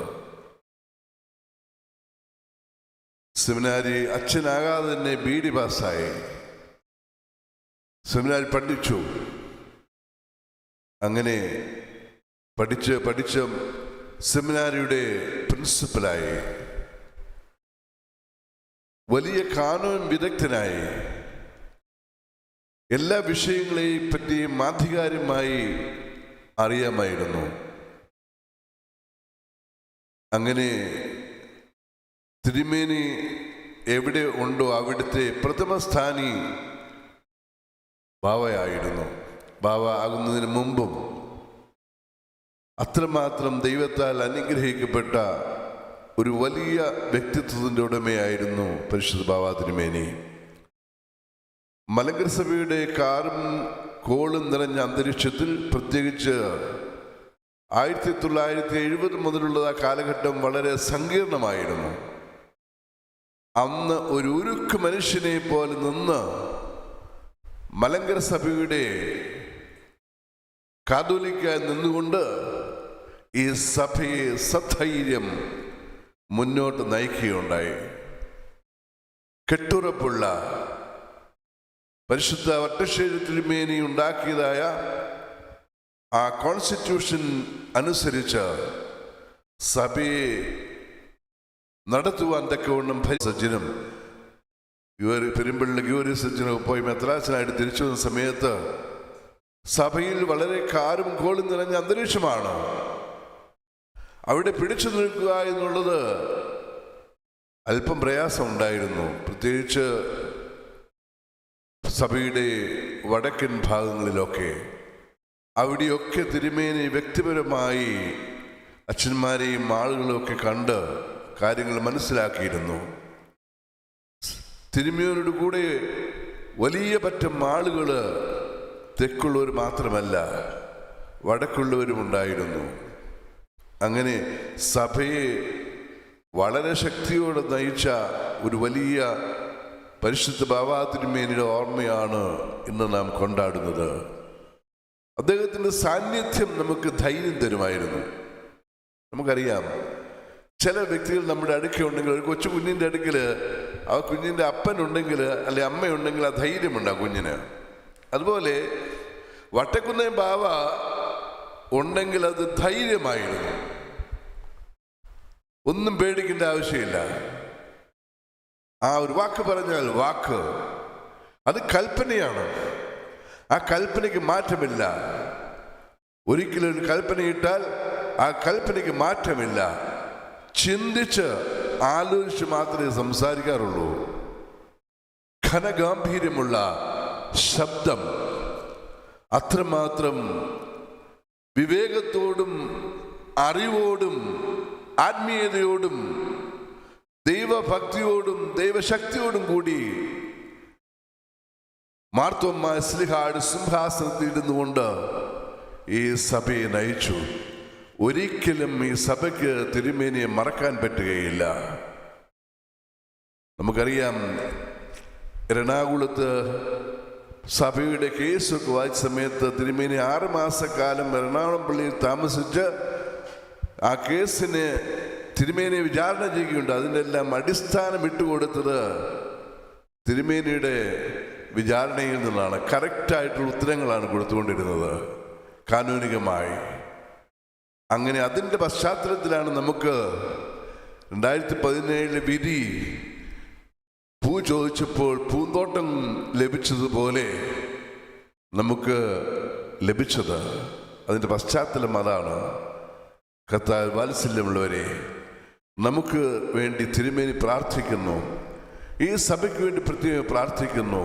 സെമിനാരി അച്ഛനാകാതെ തന്നെ BD പാസ്സായി, സെമിനാരി പഠിച്ചു. അങ്ങനെ പഠിച്ച് സെമിനാരിയുടെ പ്രിൻസിപ്പലായി, വലിയ കാനൂൻ വിദഗ്ധനായി, എല്ലാ വിഷയങ്ങളെയും പറ്റിയും ആധികാരികമായി അറിയാമായിരുന്നു. അങ്ങനെ തിരുമേനി എവിടെ ഉണ്ടോ അവിടുത്തെ പ്രഥമ സ്ഥാനി ബാവയായിരുന്നു. ബാവ ആകുന്നതിന് മുമ്പും അത്രമാത്രം ദൈവത്താൽ അനുഗ്രഹിക്കപ്പെട്ട ഒരു വലിയ വ്യക്തിത്വത്തിൻ്റെ ഉടമയായിരുന്നു പരിശുദ്ധ ബാവ തിരുമേനി. മലങ്കര സഭയുടെ കാറും കോളും നിറഞ്ഞ അന്തരീക്ഷത്തിൽ, പ്രത്യേകിച്ച് 1970 മുതലുള്ള ആ കാലഘട്ടം വളരെ സങ്കീർണമായിരുന്നു. അന്ന് ഒരു ഉരുക്ക് മനുഷ്യനെ പോലെ നിന്ന് മലങ്കര സഭയുടെ കാതോലിക്കായി നിന്നുകൊണ്ട് ഈ സഭയെ സധൈര്യം മുന്നോട്ട് നയിക്കുകയുണ്ടായി. കെട്ടുറപ്പുള്ള പരിശുദ്ധ വട്ടശ്ശേരി തിരുമേനി ഉണ്ടാക്കിയതായ ആ കോൺസ്റ്റിറ്റ്യൂഷൻ അനുസരിച്ച് സഭയെ നടത്തുവാൻ തക്കവണ്ണം സജ്ജനും പെരുമ്പള്ളി ഗൗരി സജ്ജനൊക്കെ പോയി മെത്രാച്ചനായിട്ട് തിരിച്ചു വന്ന സമയത്ത് സഭയിൽ വളരെ കാറും കോളും നിറഞ്ഞ അന്തരീക്ഷമാണ്. അവിടെ പിടിച്ചു നിൽക്കുക എന്നുള്ളത് അല്പം പ്രയാസമുണ്ടായിരുന്നു. പ്രത്യേകിച്ച് സഭയുടെ വടക്കൻ ഭാഗങ്ങളിലൊക്കെ. അവിടെയൊക്കെ തിരുമേനി വ്യക്തിപരമായി അച്ഛന്മാരെയും ആളുകളൊക്കെ കണ്ട് കാര്യങ്ങൾ മനസ്സിലാക്കിയിരുന്നു. തിരുമേനിയുടെ കൂടെ വലിയ പറ്റം ആളുകൾ തെക്കുള്ളവർ മാത്രമല്ല വടക്കുള്ളവരും ഉണ്ടായിരുന്നു. അങ്ങനെ സഭയെ വളരെ ശക്തിയോടെ നയിച്ച ഒരു വലിയ പരിശുദ്ധ ബാവാ തിരുമേനിയുടെ ഓർമ്മയാണ് ഇന്ന് നാം കൊണ്ടാടുന്നത്. അദ്ദേഹത്തിൻ്റെ സാന്നിധ്യം നമുക്ക് ധൈര്യം തരുമായിരുന്നു. നമുക്കറിയാം, ചില വ്യക്തികൾ നമ്മുടെ അടുക്കുണ്ടെങ്കിൽ, ഒരു കൊച്ചു കുഞ്ഞിൻ്റെ അടുക്കൽ ആ കുഞ്ഞിൻ്റെ അപ്പനുണ്ടെങ്കിൽ അല്ലെ അമ്മയുണ്ടെങ്കിൽ ആ ധൈര്യമുണ്ടാകും കുഞ്ഞിന്. അതുപോലെ വട്ടക്കുന്നേ ബാവ ഉണ്ടെങ്കിൽ അത് ധൈര്യമായിരുന്നു. ഒന്നും പേടിക്കേണ്ട ആവശ്യമില്ല. ആ ഒരു വാക്ക് പറഞ്ഞാൽ വാക്ക് അത് കൽപ്പനയാണ്. ആ കൽപ്പനയ്ക്ക് മാറ്റമില്ല. ഒരിക്കലും ഒരു കൽപ്പനയിട്ടാൽ ആ കൽപ്പനയ്ക്ക് മാറ്റമില്ല. ചിന്തിച്ച് ആലോചിച്ച് മാത്രമേ സംസാരിക്കാറുള്ളൂ. ഘനഗാംഭീര്യമുള്ള ശബ്ദം, അത്രമാത്രം വിവേകത്തോടും അറിവോടും ആത്മീയതയോടും ദൈവഭക്തിയോടും ദൈവശക്തിയോടും കൂടി മാർത്തോമ്മ ശ്ലീഹായുടെ സിംഹാസനത്തിൽ ഇരുന്നുകൊണ്ട് ഈ സഭയെ നയിച്ചു. ഒരിക്കലും ഈ സഭയ്ക്ക് തിരുമേനിയെ മറക്കാൻ പറ്റുകയില്ല. നമുക്കറിയാം, എറണാകുളത്ത് സഭയുടെ കേസൊക്കെ വായിച്ച സമയത്ത് തിരുമേനി 6 മാസക്കാലം എറണാകുളം പള്ളിയിൽ താമസിച്ച് ആ കേസിന് തിരുമേനിയെ വിചാരണ ചെയ്യുകയുണ്ട്. അതിൻ്റെ എല്ലാം അടിസ്ഥാനം ഇട്ടുകൊടുത്തത് തിരുമേനിയുടെ വിചാരണയിൽ നിന്നാണ്. കറക്റ്റായിട്ടുള്ള ഉത്തരങ്ങളാണ് കൊടുത്തുകൊണ്ടിരുന്നത് കാനൂനികമായി. അങ്ങനെ അതിൻ്റെ പശ്ചാത്തലത്തിലാണ് നമുക്ക് 2017 വിധി പൂ ചോദിച്ചപ്പോൾ പൂന്തോട്ടം ലഭിച്ചതുപോലെ നമുക്ക് ലഭിച്ചത്. അതിൻ്റെ പശ്ചാത്തലം അതാണ്. കർത്താവ് വാത്സല്യമുള്ളവരെ, നമുക്ക് വേണ്ടി തിരുമേനി പ്രാർത്ഥിക്കുന്നു. ഈ സഭയ്ക്ക് വേണ്ടി പ്രത്യേകം പ്രാർത്ഥിക്കുന്നു.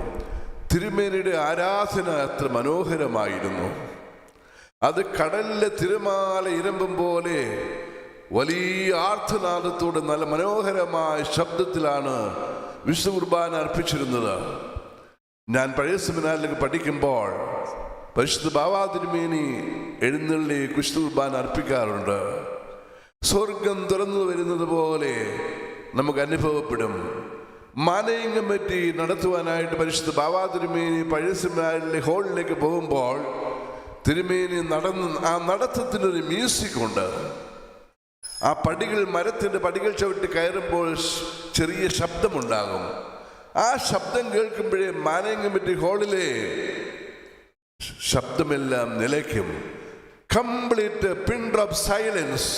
തിരുമേനിയുടെ ആരാധന അത്ര മനോഹരമായിരുന്നു. അത് കടലിലെ തിരമാല ഇരമ്പും പോലെ വലിയ ആർത്തനാദത്തോടെ നല്ല മനോഹരമായ ശബ്ദത്തിലാണ് വിശുദ്ധ കുർബാന അർപ്പിച്ചിരുന്നത്. ഞാൻ പഴയ സെമിനാറിലേക്ക് പഠിക്കുമ്പോൾ പരിശുദ്ധ ബാവാ തിരുമേനി എഴുന്നള്ളി വിശുദ്ധ കുർബാന അർപ്പിക്കാറുണ്ട്. സ്വർഗം തുറന്നു വരുന്നത് പോലെ നമുക്ക് അനുഭവപ്പെടും. മാനയിംഗം പറ്റി നടത്തുവാനായിട്ട് പരിശുദ്ധ ബാവാ തിരുമേനി പഴയ സെമിനാറിലെ ഹാളിലേക്ക് പോകുമ്പോൾ തിരുമേനി ആ നടത്തത്തിനൊരു മ്യൂസിക് ഉണ്ട്. ആ മരത്തിൻ്റെ പടികൾ ചവിട്ടി കയറുമ്പോൾ ചെറിയ ശബ്ദമുണ്ടാകും. ആ ശബ്ദം കേൾക്കുമ്പോഴേ മാനയിംഗം പറ്റി ഹാളിലെ ശബ്ദമെല്ലാം നിലയ്ക്കും. കംപ്ലീറ്റ് പിൻ ഡ്രോപ്പ് സൈലൻസ്.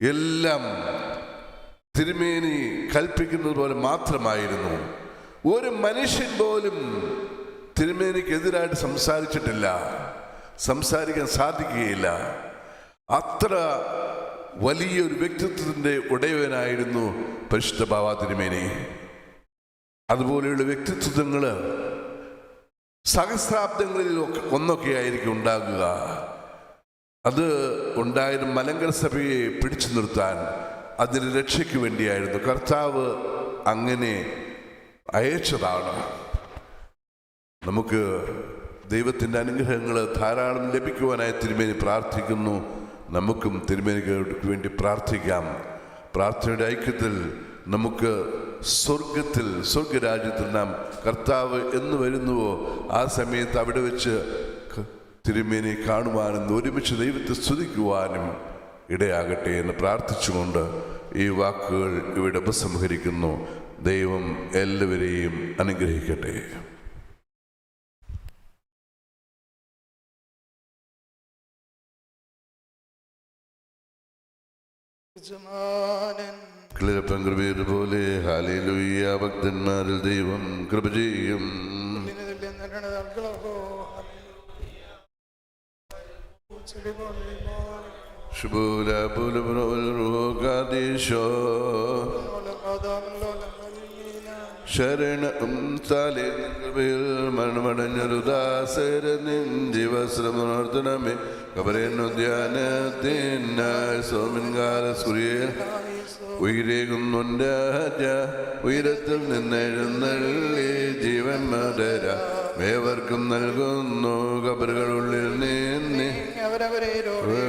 എല്ലാം തിരുമേനി കൽപ്പിക്കുന്നത് പോലെ മാത്രമായിരുന്നു. ഒരു മനുഷ്യൻ പോലും തിരുമേനിക്കെതിരായിട്ട് സംസാരിച്ചിട്ടില്ല, സംസാരിക്കാൻ സാധിക്കുകയില്ല. അത്ര വലിയൊരു വ്യക്തിത്വത്തിൻ്റെ ഉടയവനായിരുന്നു പരിശുദ്ധ ബാവാ തിരുമേനി. അതുപോലെയുള്ള വ്യക്തിത്വങ്ങൾ സഹസ്രാബ്ദങ്ങളിൽ ഒന്നൊക്കെ ആയിരിക്കും ഉണ്ടാകുക. അത് ഉണ്ടായിരുന്ന മലങ്കര സഭയെ പിടിച്ചു നിർത്താൻ, അതിന് രക്ഷയ്ക്ക് വേണ്ടിയായിരുന്നു കർത്താവ് അങ്ങനെ അയച്ചതാണ്. നമുക്ക് ദൈവത്തിൻ്റെ അനുഗ്രഹങ്ങൾ ധാരാളം ലഭിക്കുവാനായി തിരുമേനി പ്രാർത്ഥിക്കുന്നു. നമുക്കും തിരുമേനിക്ക് വേണ്ടി പ്രാർത്ഥിക്കാം. പ്രാർത്ഥനയുടെ ഐക്യത്തിൽ നമുക്ക് സ്വർഗരാജ്യത്തിൽ നാം കർത്താവ് എന്ന് വരുന്നുവോ ആ സമയത്ത് അവിടെ വെച്ച് തിരുമേനി കാണുവാനും ഒരുമിച്ച് ദൈവത്തെ സ്തുതിക്കുവാനും ഇടയാകട്ടെ എന്ന് പ്രാർത്ഥിച്ചുകൊണ്ട് ഈ വാക്കുകൾ ഇവിടെ ഉപസംഹരിക്കുന്നു. ദൈവം എല്ലാവരെയും അനുഗ്രഹിക്കട്ടെ. ക്ലിരപ്പൻ കൃപയതുപോലെ ഹല്ലേലൂയ. ഭക്തന്മാരിൽ ദൈവം കൃപ ചെയ്യും. ശരണം താലേൽ മരണമടഞ്ഞൊരു ദാസരനിൻ ജീവശ്രമണമേ കബരേന്നു ധ്യാനത്തിനായി സോമിൻകാല സൂര്യ ഉയരേകുന്നുണ്ട്. ഉയരത്തിൽ നിന്നെഴുന്നള്ളി ജീവൻ മധുര ഏവർക്കും നൽകുന്നു. കബറുകളുള്ളിൽ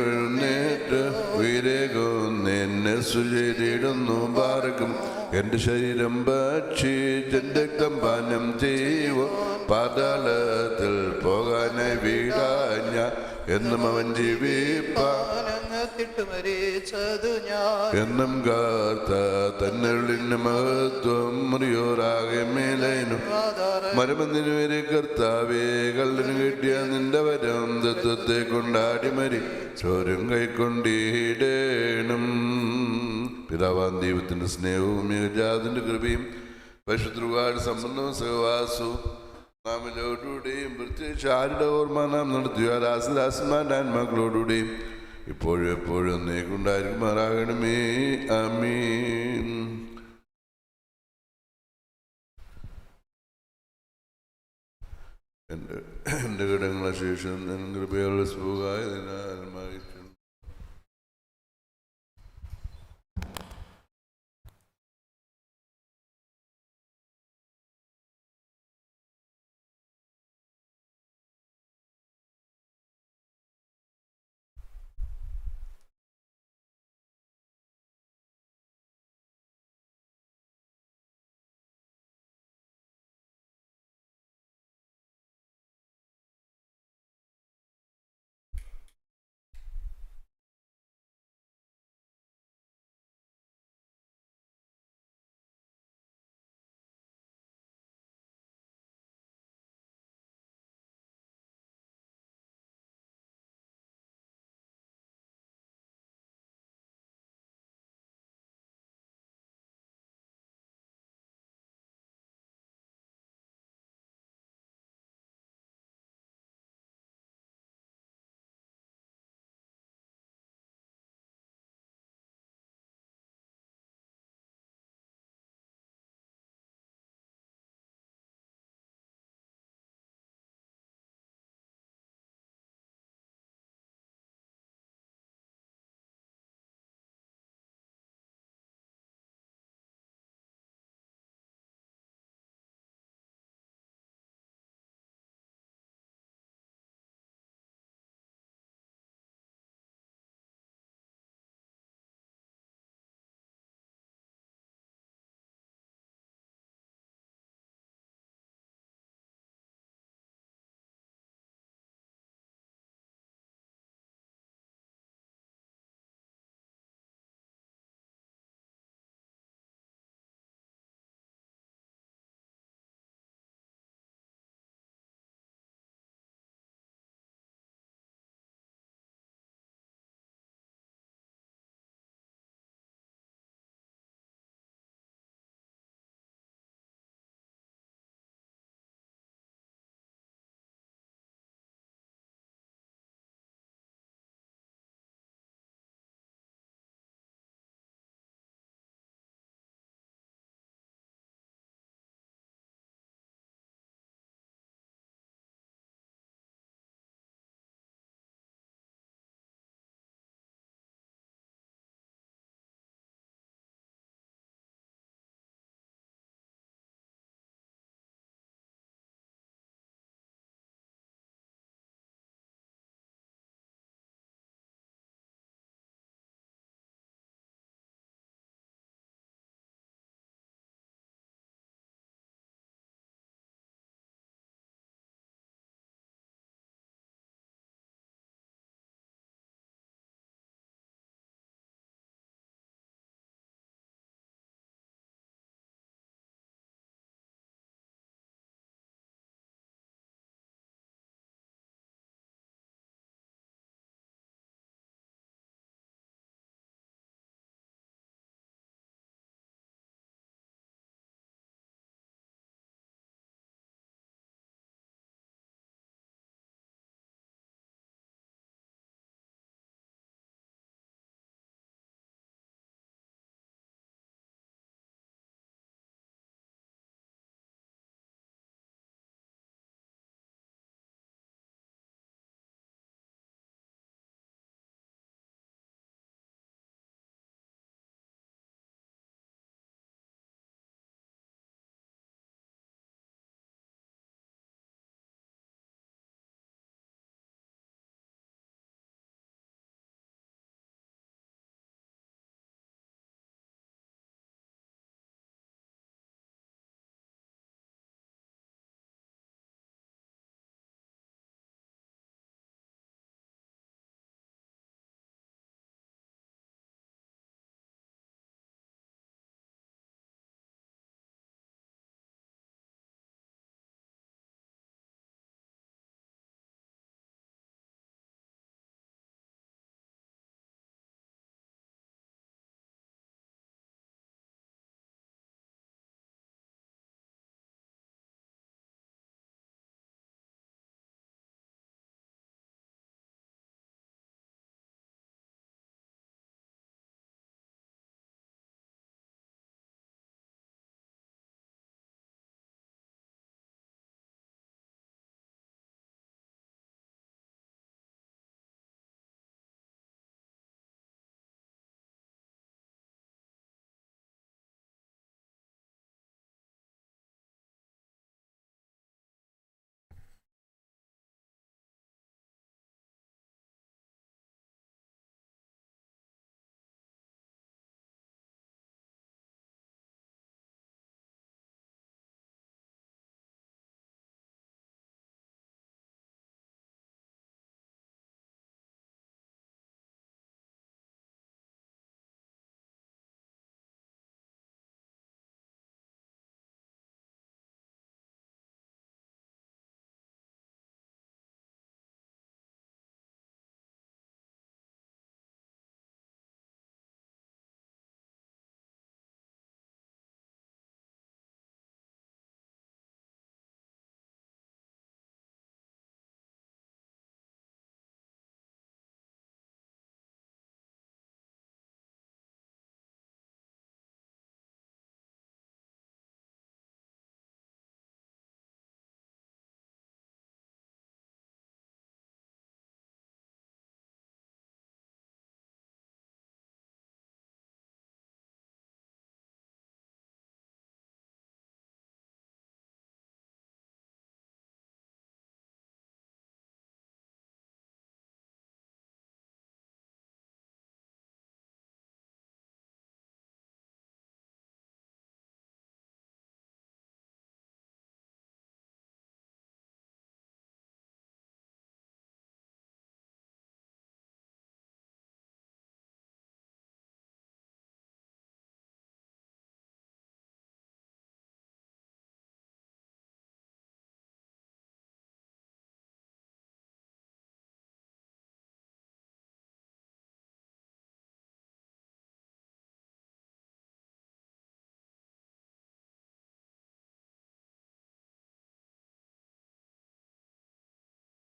നിന്നേറ്റ് ഉയരേകുന്നെന്നെ സുചരിടുന്നു. പാർക്കും എൻ്റെ ശരീരം ഭക്ഷിച്ച് രക്തം പാനം ചെയ്യുവോ പാതാളത്തിൽ പോകാനായി വീടാഞ്ഞ എന്നും അവൻ എന്നും കാർത്ത തന്നുള്ളിന് മഹത്വം മുറിയോറാകെ മേലൈനു മരമന്തിനു വരെ കർത്താവേ കള്ളന് കിട്ടിയ നിന്റെ വരം തത്വത്തെ കൊണ്ടാടി മരി ചോരും കൈക്കൊണ്ടിടേണം. പിതാവാം ദൈവത്തിൻ്റെ സ്നേഹവും ഏകജാതന്റെ കൃപയും പരിശുദ്ധ സംബന്ധവും സഹവാസവും നാം എല്ലാവരോടുകൂടെയും പ്രത്യേകിച്ച് ആരുടെ ഓർമ്മ നാം നടത്തിയ രാസദാസന്മാരുടെ ആത്മാക്കളോടുകൂടെയും ഇപ്പോഴും എപ്പോഴും നീക്കുണ്ടായിരിക്കുമാറാകണമേ. ആമീൻ. എൻ്റെ കടങ്ങളെ ശേഷം കൃപയുള്ള സുഖമായ